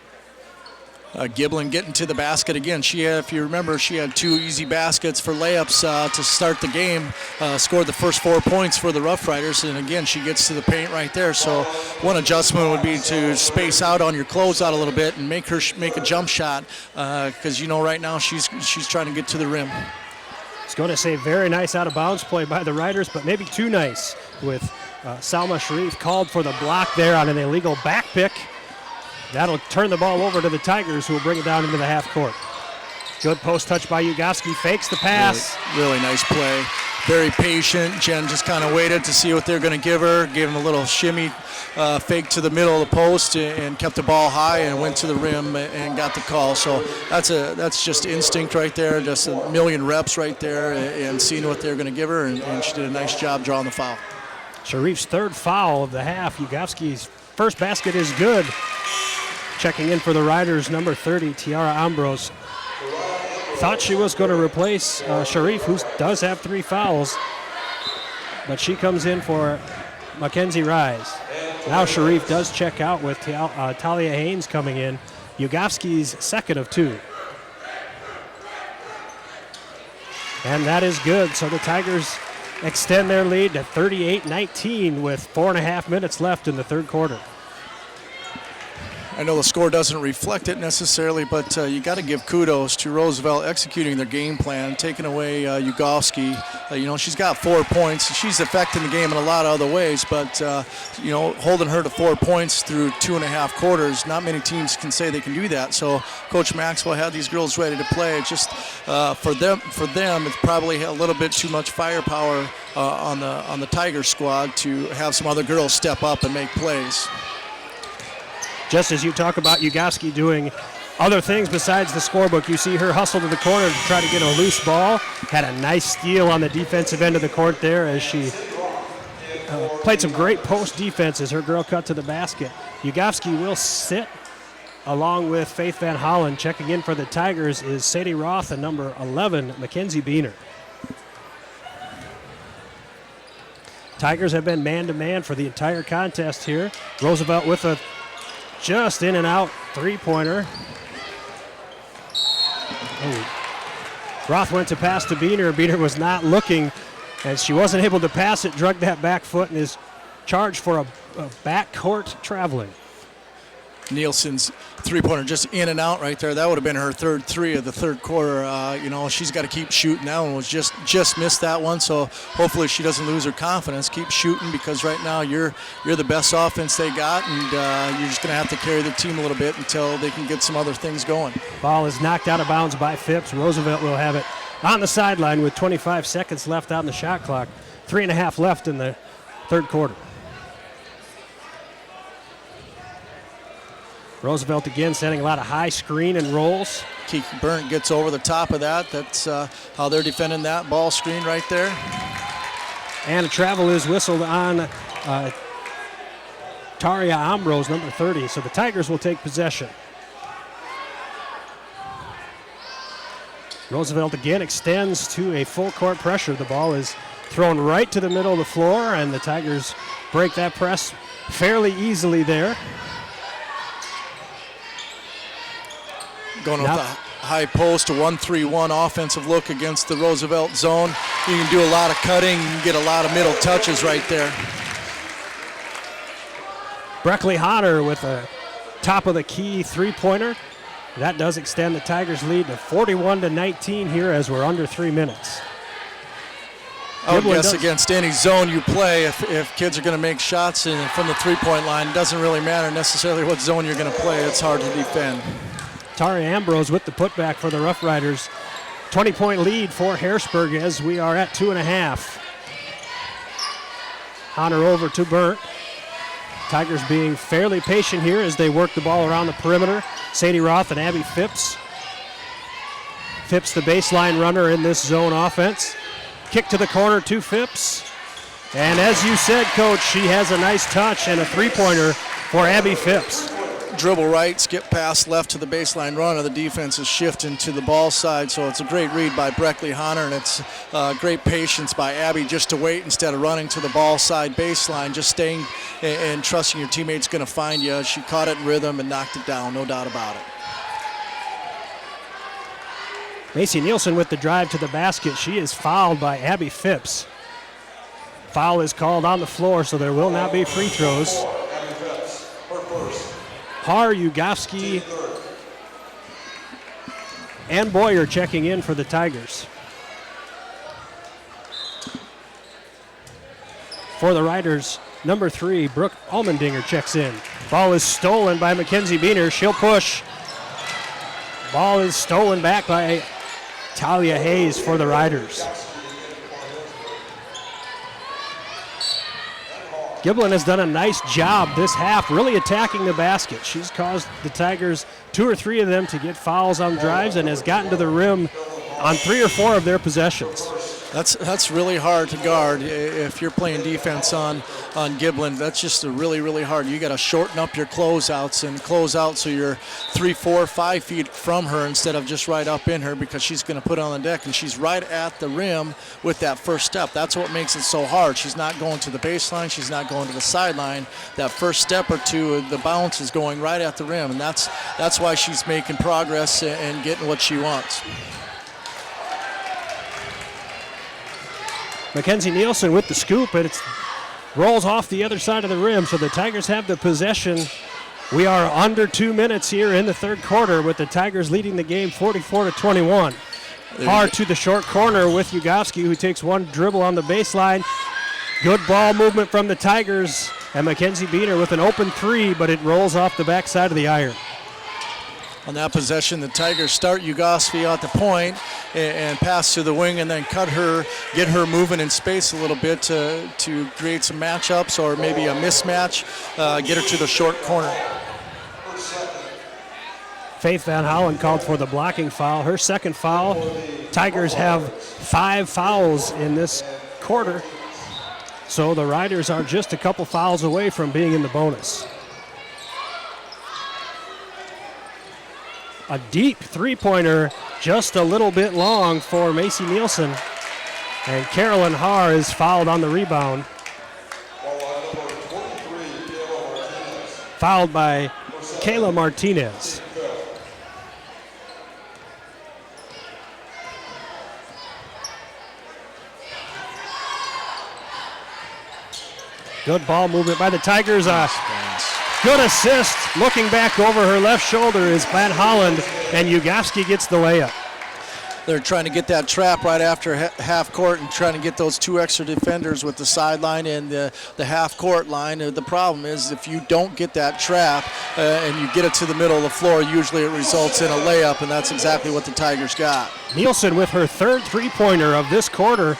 Giblin getting to the basket again. If you remember, she had 2 easy baskets for layups to start the game, scored the first 4 points for the Rough Riders, and again, she gets to the paint right there. So one adjustment would be to space out on your closeout a little bit and make her make a jump shot because, right now she's trying to get to the rim. It's going to say very nice out-of-bounds play by the Riders, but maybe too nice with Salma Sharif called for the block there on an illegal back pick. That'll turn the ball over to the Tigers, who will bring it down into the half court. Good post touch by Ugowski, fakes the pass. Really nice play. Very patient. Jen just kind of waited to see what they're going to give her. Gave him a little shimmy fake to the middle of the post and kept the ball high and went to the rim and got the call. So that's just instinct right there, just a million reps right there and seeing what they're going to give her, and she did a nice job drawing the foul. Sharif's third foul of the half. Ugowski's first basket is good. Checking in for the Riders, number 30, Tiara Ambrose. Thought she was going to replace Sharif, who does have 3 fouls, but she comes in for Mackenzie Rise. Now Sharif does check out with Talia Haynes coming in. Ugowski's second of 2. And that is good, so the Tigers extend their lead to 38-19 with 4.5 minutes left in the third quarter. I know the score doesn't reflect it necessarily, but you got to give kudos to Roosevelt executing their game plan, taking away Ugowski. She's got 4 points. She's affecting the game in a lot of other ways, but, holding her to 4 points through 2.5 quarters, not many teams can say they can do that. So Coach Maxwell had these girls ready to play. Just for them, it's probably a little bit too much firepower on the Tiger squad to have some other girls step up and make plays. Just as you talk about Ugowski doing other things besides the scorebook, you see her hustle to the corner to try to get a loose ball. Had a nice steal on the defensive end of the court there as she played some great post defense as her girl cut to the basket. Yugofsky will sit along with Faith Van Hollen. Checking in for the Tigers is Sadie Roth and number 11, Mackenzie Beener. Tigers have been man-to-man for the entire contest here. Roosevelt with a just in and out three-pointer. Roth went to pass to Beener. Beener was not looking, and she wasn't able to pass it, drug that back foot, and is charged for a backcourt traveling. Nielsen's three-pointer just in and out right there. That would have been her third three of the third quarter. She's got to keep shooting. That one was just missed that one, so hopefully she doesn't lose her confidence. Keep shooting, because right now you're the best offense they got, and you're just going to have to carry the team a little bit until they can get some other things going. Ball is knocked out of bounds by Phipps. Roosevelt will have it on the sideline with 25 seconds left on the shot clock. 3.5 left in the third quarter. Roosevelt again setting a lot of high screen and rolls. Kiki Burnt gets over the top of that. That's how they're defending that ball screen right there. And a travel is whistled on Taria Ambrose, number 30. So the Tigers will take possession. Roosevelt again extends to a full court pressure. The ball is thrown right to the middle of the floor, and the Tigers break that press fairly easily there. Going with the high post, a 1-3-1 offensive look against the Roosevelt zone. You can do a lot of cutting, you can get a lot of middle touches right there. Breckley Honor with a top of the key three-pointer. That does extend the Tigers' lead to 41-19 here as we're under 3 minutes. I would guess against any zone you play, if kids are going to make shots from the three-point line, it doesn't really matter necessarily what zone you're going to play. It's hard to defend. Tari Ambrose with the putback for the Rough Riders. 20-point lead for Harrisburg as we are at 2.5. Honor over to Burnt. Tigers being fairly patient here as they work the ball around the perimeter. Sadie Roth and Abby Phipps. Phipps the baseline runner in this zone offense. Kick to the corner to Phipps. And as you said, Coach, she has a nice touch and a three-pointer for Abby Phipps. Dribble right, skip pass left to the baseline runner. The defense is shifting to the ball side, so it's a great read by Breckley Honor, and it's great patience by Abby just to wait instead of running to the ball side baseline, just staying and trusting your teammate's going to find you. She caught it in rhythm and knocked it down, no doubt about it. Macy Nielsen with the drive to the basket. She is fouled by Abby Phipps. Foul is called on the floor, so there will not be free throws. Har, Yugofsky, and Boyer checking in for the Tigers. For the Riders, number 3, Brooke Almendinger checks in. Ball is stolen by Mackenzie Beener. She'll push. Ball is stolen back by Talia Hayes for the Riders. Giblin has done a nice job this half, really attacking the basket. She's caused the Tigers, 2 or 3 of them, to get fouls on drives and has gotten to the rim on 3 or 4 of their possessions. That's really hard to guard if you're playing defense on Giblin. That's just really, really hard. You got to shorten up your closeouts and close out so you're 3, 4, 5 feet from her instead of just right up in her, because she's going to put it on the deck, and she's right at the rim with that first step. That's what makes it so hard. She's not going to the baseline. She's not going to the sideline. That first step or two, the bounce is going right at the rim, and that's why she's making progress and getting what she wants. Mackenzie Nielsen with the scoop, and it rolls off the other side of the rim, so the Tigers have the possession. We are under 2 minutes here in the third quarter with the Tigers leading the game 44-21. Hard to the short corner with Yugofsky, who takes one dribble on the baseline. Good ball movement from the Tigers, and Mackenzie Beener with an open 3, but it rolls off the backside of the iron. On that possession, the Tigers start Yugoslavia at the point and pass to the wing and then cut her, get her moving in space a little bit to create some matchups or maybe a mismatch, get her to the short corner. Faith Van Hollen called for the blocking foul. Her second foul. Tigers have 5 fouls in this quarter. So the Riders are just a couple fouls away from being in the bonus. A deep three-pointer, just a little bit long for Macy Nielsen. And Carolyn Haar is fouled on the rebound. Fouled by Kayla Martinez. Good ball movement by the Tigers. Good assist. Looking back over her left shoulder is Van Holland, and Ugowski gets the layup. They're trying to get that trap right after half court and trying to get those two extra defenders with the sideline and the half court line. The problem is if you don't get that trap and you get it to the middle of the floor, usually it results in a layup, and that's exactly what the Tigers got. Nielsen with her third three-pointer of this quarter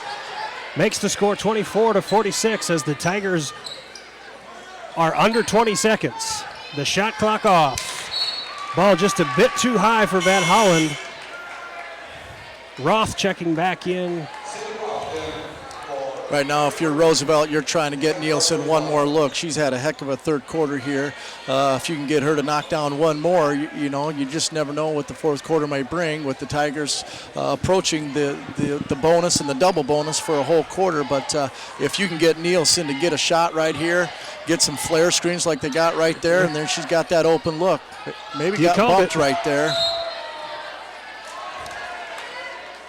makes the score 24-46 as the Tigers are under 20 seconds. The shot clock off. Ball just a bit too high for Van Holland. Roth checking back in. Right now, if you're Roosevelt, you're trying to get Nielsen one more look. She's had a heck of a third quarter here. If you can get her to knock down one more, you know, you just never know what the fourth quarter might bring with the Tigers approaching the bonus and the double bonus for a whole quarter. But if you can get Nielsen to get a shot right here, get some flare screens like they got right there, and then she's got that open look. Maybe got bumped right there.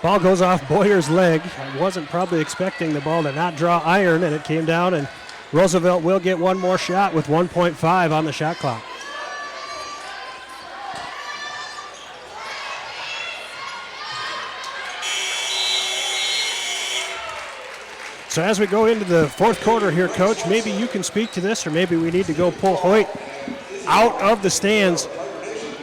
Ball goes off Boyer's leg. I wasn't probably expecting the ball to not draw iron, and it came down, and Roosevelt will get one more shot with 1.5 on the shot clock. So as we go into the fourth quarter here, Coach, maybe you can speak to this, or maybe we need to go pull Hoyt out of the stands.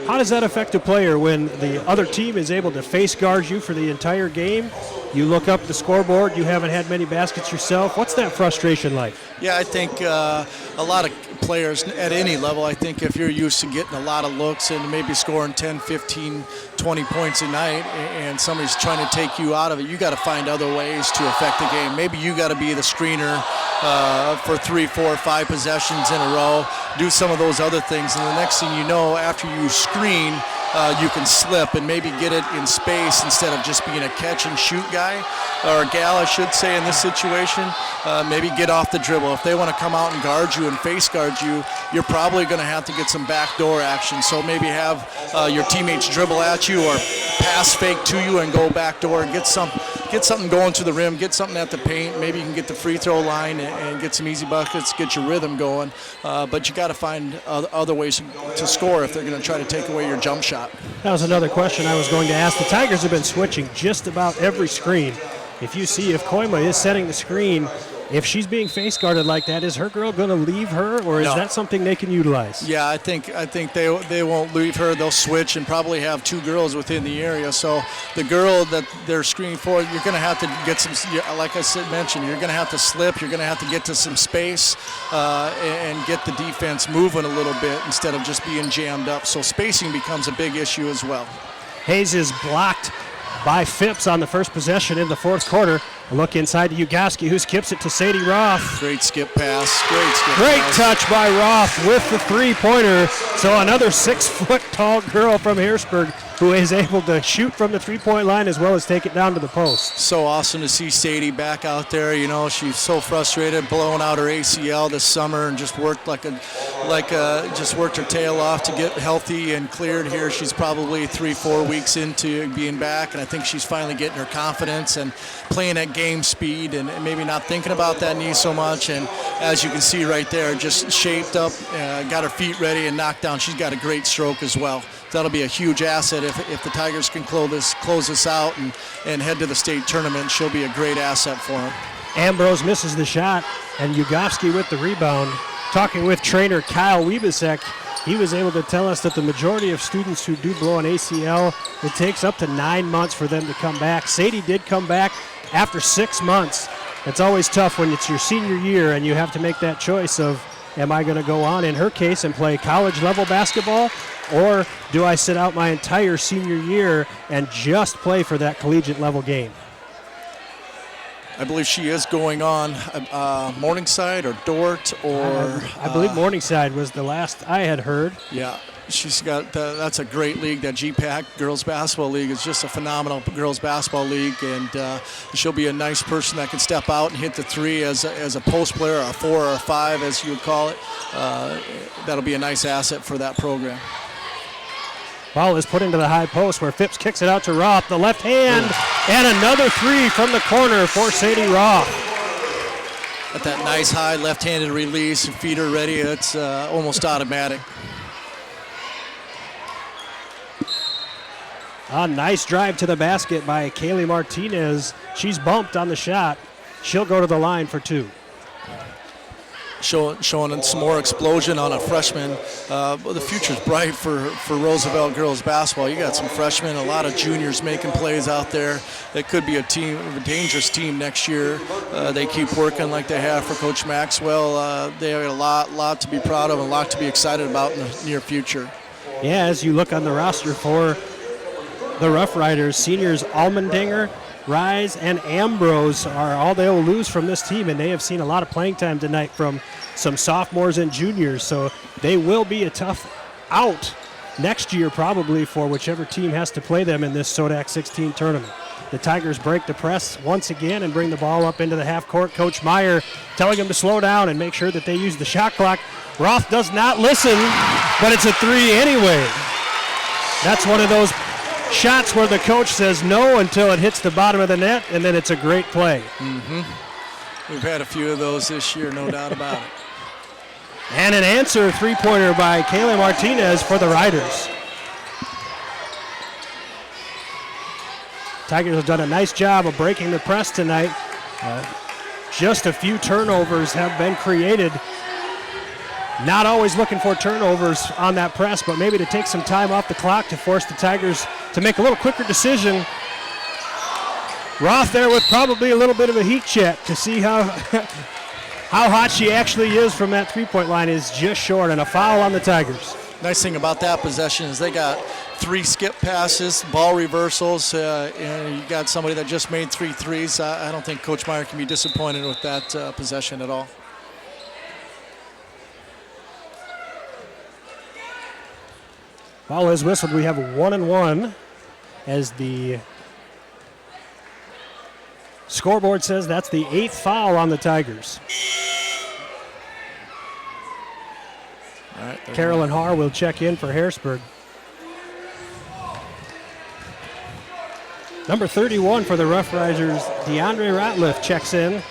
How does that affect a player when the other team is able to face guard you for the entire game? You look up the scoreboard, you haven't had many baskets yourself. What's that frustration like? Yeah, I think a lot of players at any level, I think if you're used to getting a lot of looks and maybe scoring 10, 15, 20 points a night and somebody's trying to take you out of it, you got to find other ways to affect the game. Maybe you got to be the screener for 3, 4, 5 possessions in a row, do some of those other things, and the next thing you know, after you screen, you can slip and maybe get it in space instead of just being a catch and shoot guy, or gal, I should say, in this situation. Maybe get off the dribble. If they want to come out and guard you and face guard you, you're probably going to have to get some backdoor action. So maybe have your teammates dribble at you or pass fake to you and go backdoor and get something going to the rim, get something at the paint. Maybe you can get the free throw line and get some easy buckets, get your rhythm going. But you got to find other ways to score if they're going to try to take away your jump shot. That was another question I was going to ask. The Tigers have been switching just about every screen. If you see if Koima is setting the screen, if she's being face guarded like that, is her girl going to leave her, or is that something they can utilize? Yeah, I think they won't leave her. They'll switch and probably have two girls within the area. So the girl that they're screening for, you're going to have to get some, like I mentioned, you're going to have to slip. You're going to have to get to some space and get the defense moving a little bit instead of just being jammed up. So spacing becomes a big issue as well. Hayes is blocked by Phipps on the first possession in the fourth quarter. A look inside to Ugowski, who skips it to Sadie Roth. Great skip pass. Great touch by Roth with the three-pointer. So another 6-foot-tall girl from Harrisburg who is able to shoot from the three-point line as well as take it down to the post. So awesome to see Sadie back out there. You know, she's so frustrated, blowing out her ACL this summer, and just worked just worked her tail off to get healthy and cleared here. She's probably 3-4 weeks into being back, and I think she's finally getting her confidence and playing at game speed and maybe not thinking about that knee so much. And as you can see right there, just shaped up, got her feet ready and knocked down. She's got a great stroke as well. That'll be a huge asset if the Tigers can close this out and head to the state tournament. She'll be a great asset for them. Ambrose misses the shot, and Ugowski with the rebound. Talking with trainer Kyle Wiebesek, he was able to tell us that the majority of students who do blow an ACL, it takes up to 9 months for them to come back. Sadie did come back after 6 months. It's always tough when it's your senior year and you have to make that choice of, am I going to go on, in her case, and play college-level basketball, or do I sit out my entire senior year and just play for that collegiate-level game? I believe she is going on Morningside or Dort or... I believe Morningside was the last I had heard. Yeah, she's got that's a great league. That GPAC Girls Basketball League is just a phenomenal girls basketball league, and she'll be a nice person that can step out and hit the three as a post player, or a 4 or a 5, as you would call it. That'll be a nice asset for that program. Ball is put into the high post where Phipps kicks it out to Roth. The left hand, and another three from the corner for Sadie Roth. At that nice high left-handed release and feet are ready, it's almost automatic. A nice drive to the basket by Kaylee Martinez. She's bumped on the shot. She'll go to the line for 2. Showing some more explosion on a freshman. The future's bright for Roosevelt girls basketball. You got some freshmen, a lot of juniors making plays out there. It could be a dangerous team next year. They keep working like they have for Coach Maxwell. They have a lot to be proud of, and a lot to be excited about in the near future. Yeah, as you look on the roster for the Rough Riders, seniors Almendinger, Rise, and Ambrose are all they will lose from this team, and they have seen a lot of playing time tonight from some sophomores and juniors, so they will be a tough out next year probably for whichever team has to play them in this SODAC 16 tournament. The Tigers break the press once again and bring the ball up into the half court. Coach Meyer telling them to slow down and make sure that they use the shot clock. Roth does not listen, but it's a 3 anyway. That's one of those shots where the coach says no until it hits the bottom of the net, and then it's a great play. Mm-hmm. We've had a few of those this year, no doubt about it. And an answer three-pointer by Kayla Martinez for the Riders. Tigers have done a nice job of breaking the press tonight. Just a few turnovers have been created. Not always looking for turnovers on that press, but maybe to take some time off the clock to force the Tigers to make a little quicker decision. Roth there with probably a little bit of a heat check to see how hot she actually is from that three-point line is just short, and a foul on the Tigers. Nice thing about that possession is they got 3 skip passes, ball reversals, and you got somebody that just made 3 threes. I don't think Coach Meyer can be disappointed with that possession at all. Foul is whistled. We have 1-1 as the scoreboard says that's the 8th foul on the Tigers. All right, Carolyn Haar will check in for Harrisburg. Number 31 for the Rough Riders, DeAndre Ratliff checks in,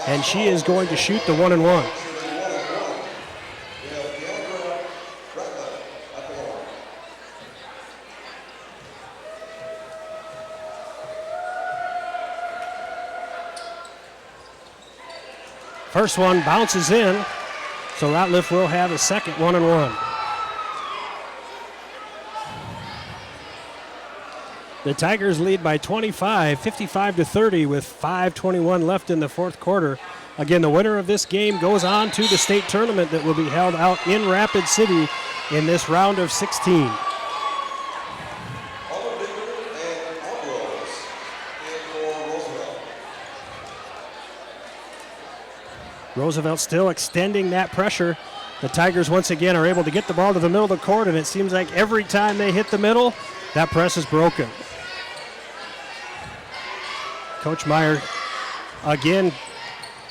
and she is going to shoot the 1-1. First one bounces in, so Ratliff will have a second 1-1. The Tigers lead by 25, 55-30 with 5:21 left in the fourth quarter. Again, the winner of this game goes on to the state tournament that will be held out in Rapid City in this round of 16. Roosevelt still extending that pressure. The Tigers once again are able to get the ball to the middle of the court, and it seems like every time they hit the middle, that press is broken. Coach Meyer again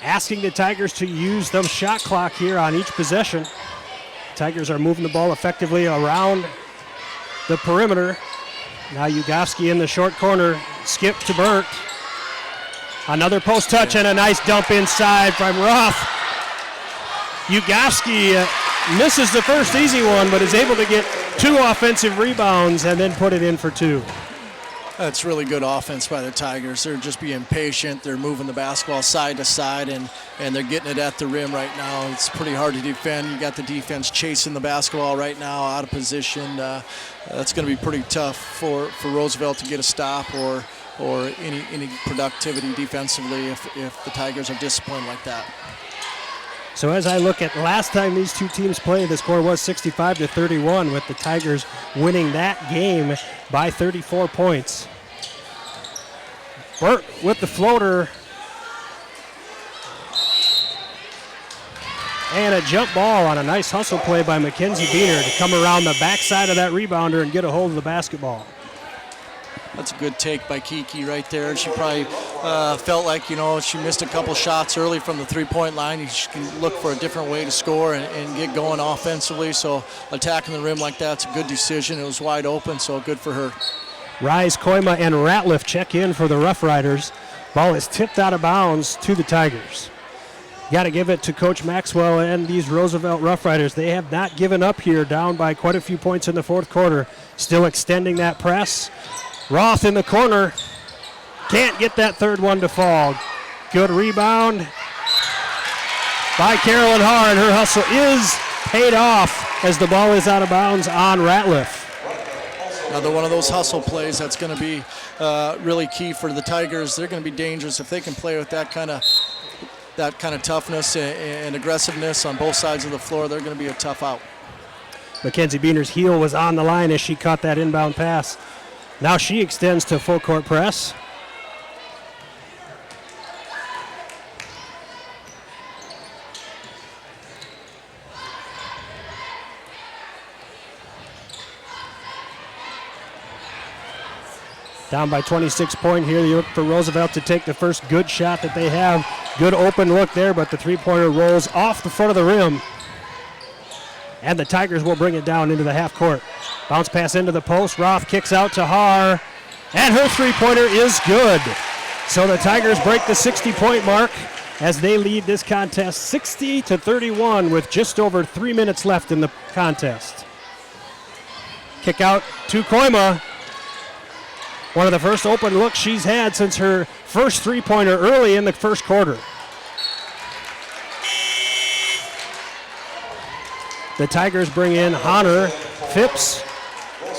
asking the Tigers to use the shot clock here on each possession. Tigers are moving the ball effectively around the perimeter. Now Ugofsky in the short corner, skip to Burt. Another post touch and a nice dump inside from Roth. Ugofsky misses the first easy one, but is able to get 2 offensive rebounds and then put it in for 2. That's really good offense by the Tigers. They're just being patient. They're moving the basketball side to side, and they're getting it at the rim right now. It's pretty hard to defend. You got the defense chasing the basketball right now, out of position. That's going to be pretty tough for Roosevelt to get a stop or any productivity defensively if the Tigers are disciplined like that. So as I look at last time these two teams played, the score was 65-31, with the Tigers winning that game by 34 points. Burt with the floater And a jump ball on a nice hustle play by Mackenzie Beener to come around the backside of that rebounder and get a hold of the basketball. That's a good take by Kiki right there. She probably felt like, she missed a couple shots early from the three-point line. She can look for a different way to score and get going offensively. So attacking the rim like that's a good decision. It was wide open, so good for her. Rise, Koima, and Ratliff check in for the Rough Riders. Ball is tipped out of bounds to the Tigers. Got to give it to Coach Maxwell and these Roosevelt Rough Riders. They have not given up here, down by quite a few points in the fourth quarter. Still extending that press. Roth in the corner. Can't get that third one to fall. Good rebound by Carolyn Haar, and her hustle is paid off as the ball is out of bounds on Ratliff. Another one of those hustle plays that's going to be really key for the Tigers. They're going to be dangerous if they can play with that kind of toughness and aggressiveness on both sides of the floor. They're going to be a tough out. Mackenzie Beener's heel was on the line as she caught that inbound pass. Now she extends to full court press. Down by 26 point here. You look for Roosevelt to take the first good shot that they have. Good open look there, but the three-pointer rolls off the front of the rim. And the Tigers will bring it down into the half court. Bounce pass into the post. Roth kicks out to Haar. And her three-pointer is good. So the Tigers break the 60-point mark as they lead this contest 60-31 with just over 3 minutes left in the contest. Kick out to Koima. One of the first open looks she's had since her first three-pointer early in the first quarter. The Tigers bring in Honor, Phipps,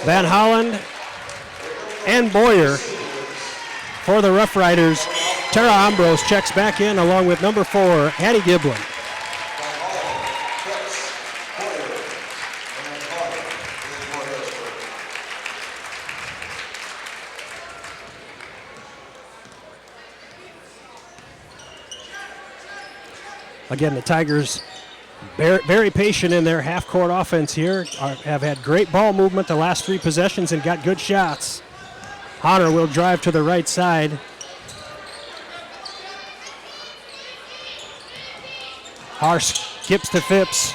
Van Holland, and Boyer. For the Rough Riders, Tara Ambrose checks back in along with number 4, Hattie Giblin. Again, the Tigers very patient in their half-court offense here. Have had great ball movement the last 3 possessions and got good shots. Honor will drive to the right side. Haar skips to Phipps.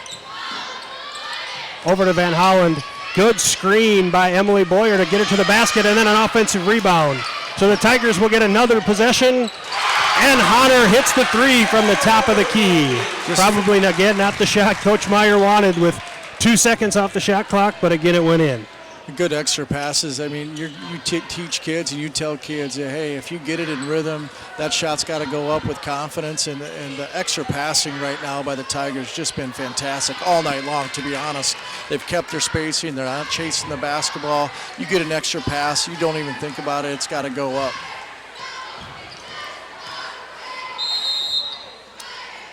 Over to Van Holland. Good screen by Emily Boyer to get her to the basket, and then an offensive rebound. So the Tigers will get another possession. And Honor hits the 3 from the top of the key. Probably, again, not the shot Coach Meyer wanted with 2 seconds off the shot clock, but again, it went in. Good extra passes. I mean, you teach kids and you tell kids, hey, if you get it in rhythm, that shot's got to go up with confidence. And the extra passing right now by the Tigers just been fantastic all night long, to be honest. They've kept their spacing. They're not chasing the basketball. You get an extra pass, you don't even think about it. It's got to go up.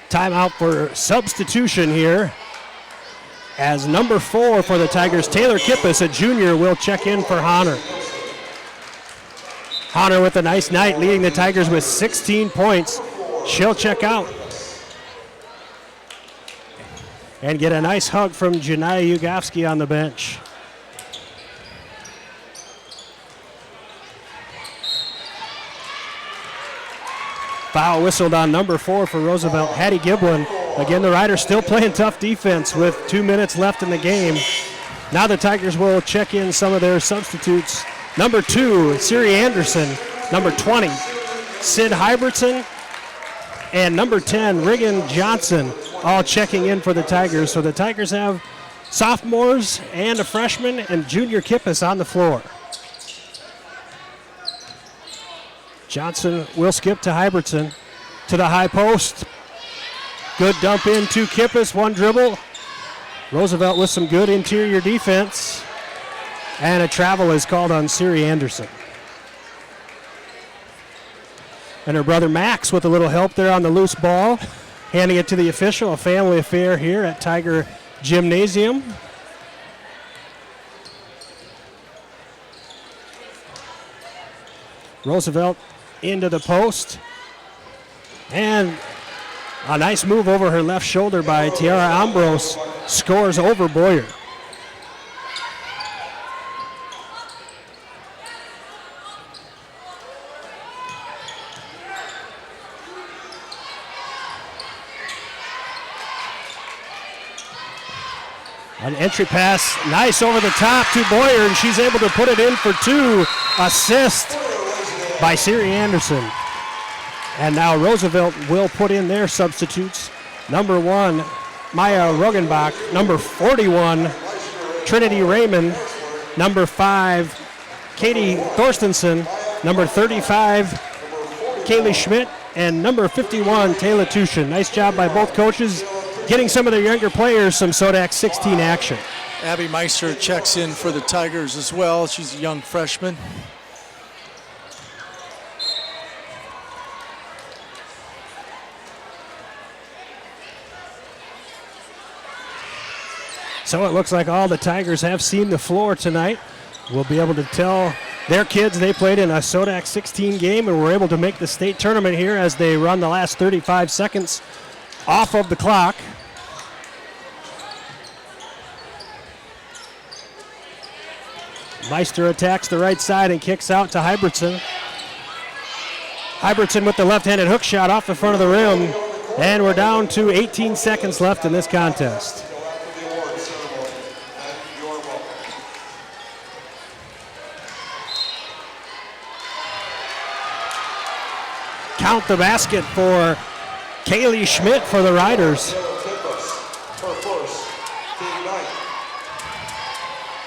Timeout for substitution here. As number 4 for the Tigers, Taylor Kippis, a junior, will check in for Honor. Honor with a nice night, leading the Tigers with 16 points. She'll check out. And get a nice hug from Janaya Ugofsky on the bench. Foul whistled on number 4 for Roosevelt, Hattie Giblin. Again, the Riders still playing tough defense with 2 minutes left in the game. Now the Tigers will check in some of their substitutes. Number 2, Siri Anderson. Number 20, Sid Hybertson. And number 10, Regan Johnson, all checking in for the Tigers. So the Tigers have sophomores and a freshman and junior Kippis on the floor. Johnson will skip to Hybertson, to the high post. Good dump in to Kippis, 1 dribble. Roosevelt with some good interior defense. And a travel is called on Siri Anderson. And her brother Max with a little help there on the loose ball. Handing it to the official, a family affair here at Tiger Gymnasium. Roosevelt into the post. And A nice move over her left shoulder by Tiara Ambrose. Scores over Boyer. An entry pass, nice over the top to Boyer, and she's able to put it in for 2. Assist by Siri Anderson. And now Roosevelt will put in their substitutes. Number 1, Maya Rogenbach. Number 41, Trinity Raymond. Number 5, Katie Thorstensen. Number 35, Kaylee Schmidt. And number 51, Taylor Tushin. Nice job by both coaches, getting some of their younger players some Sodak 16 action. Abby Meister checks in for the Tigers as well. She's a young freshman. So it looks like all the Tigers have seen the floor tonight. We'll be able to tell their kids they played in a Sodak 16 game and were able to make the state tournament here as they run the last 35 seconds off of the clock. Meister attacks the right side and kicks out to Hybertson. Hybertson with the left-handed hook shot off the front of the rim. And we're down to 18 seconds left in this contest. Count the basket for Kaylee Schmidt for the Riders.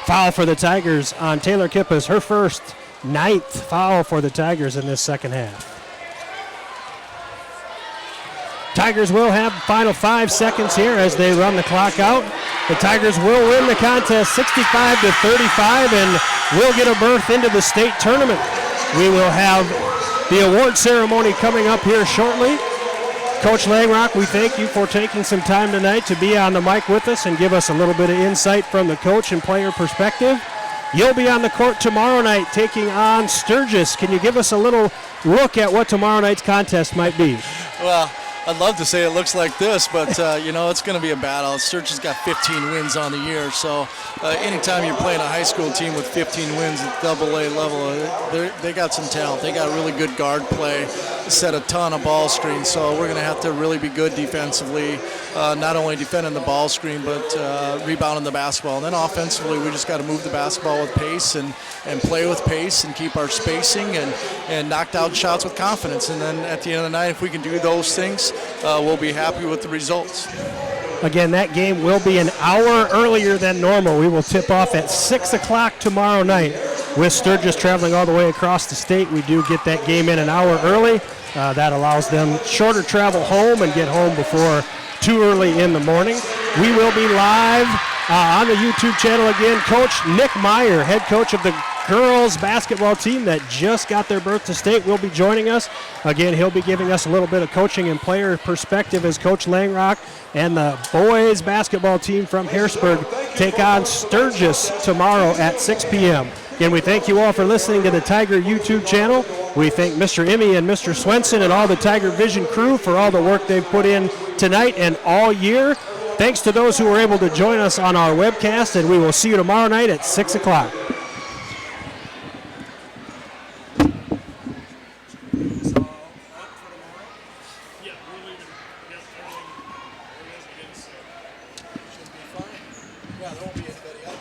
Foul for the Tigers on Taylor Kippas, her first 9th foul for the Tigers in this second half. Tigers will have final 5 seconds here as they run the clock out. The Tigers will win the contest 65-35 and will get a berth into the state tournament. We will have the award ceremony coming up here shortly. Coach Langrock, we thank you for taking some time tonight to be on the mic with us and give us a little bit of insight from the coach and player perspective. You'll be on the court tomorrow night taking on Sturgis. Can you give us a little look at what tomorrow night's contest might be? Well, I'd love to say it looks like this, but, it's going to be a battle. Sturgis got 15 wins on the year, so anytime you're playing a high school team with 15 wins at AA level, they got some talent. They got really good guard play, set a ton of ball screens, so we're going to have to really be good defensively, not only defending the ball screen, but rebounding the basketball. And then offensively, we just got to move the basketball with pace and play with pace and keep our spacing and knock down shots with confidence. And then at the end of the night, if we can do those things, we'll be happy with the results. Again, that game will be an hour earlier than normal. We will tip off at 6 o'clock tomorrow night. With Sturgis traveling all the way across the state, we do get that game in an hour early. That allows them shorter travel home and get home before too early in the morning. We will be live on the YouTube channel again. Coach Nick Meyer, head coach of the girls basketball team that just got their berth to state, will be joining us. Again, he'll be giving us a little bit of coaching and player perspective as Coach Langrock and the boys basketball team from Harrisburg take on Sturgis tomorrow at 6 p.m. Again, we thank you all for listening to the Tiger YouTube channel. We thank Mr. Emmy and Mr. Swenson and all the Tiger Vision crew for all the work they've put in tonight and all year. Thanks to those who were able to join us on our webcast, and we will see you tomorrow night at 6 o'clock. Yeah, there won't be anybody else.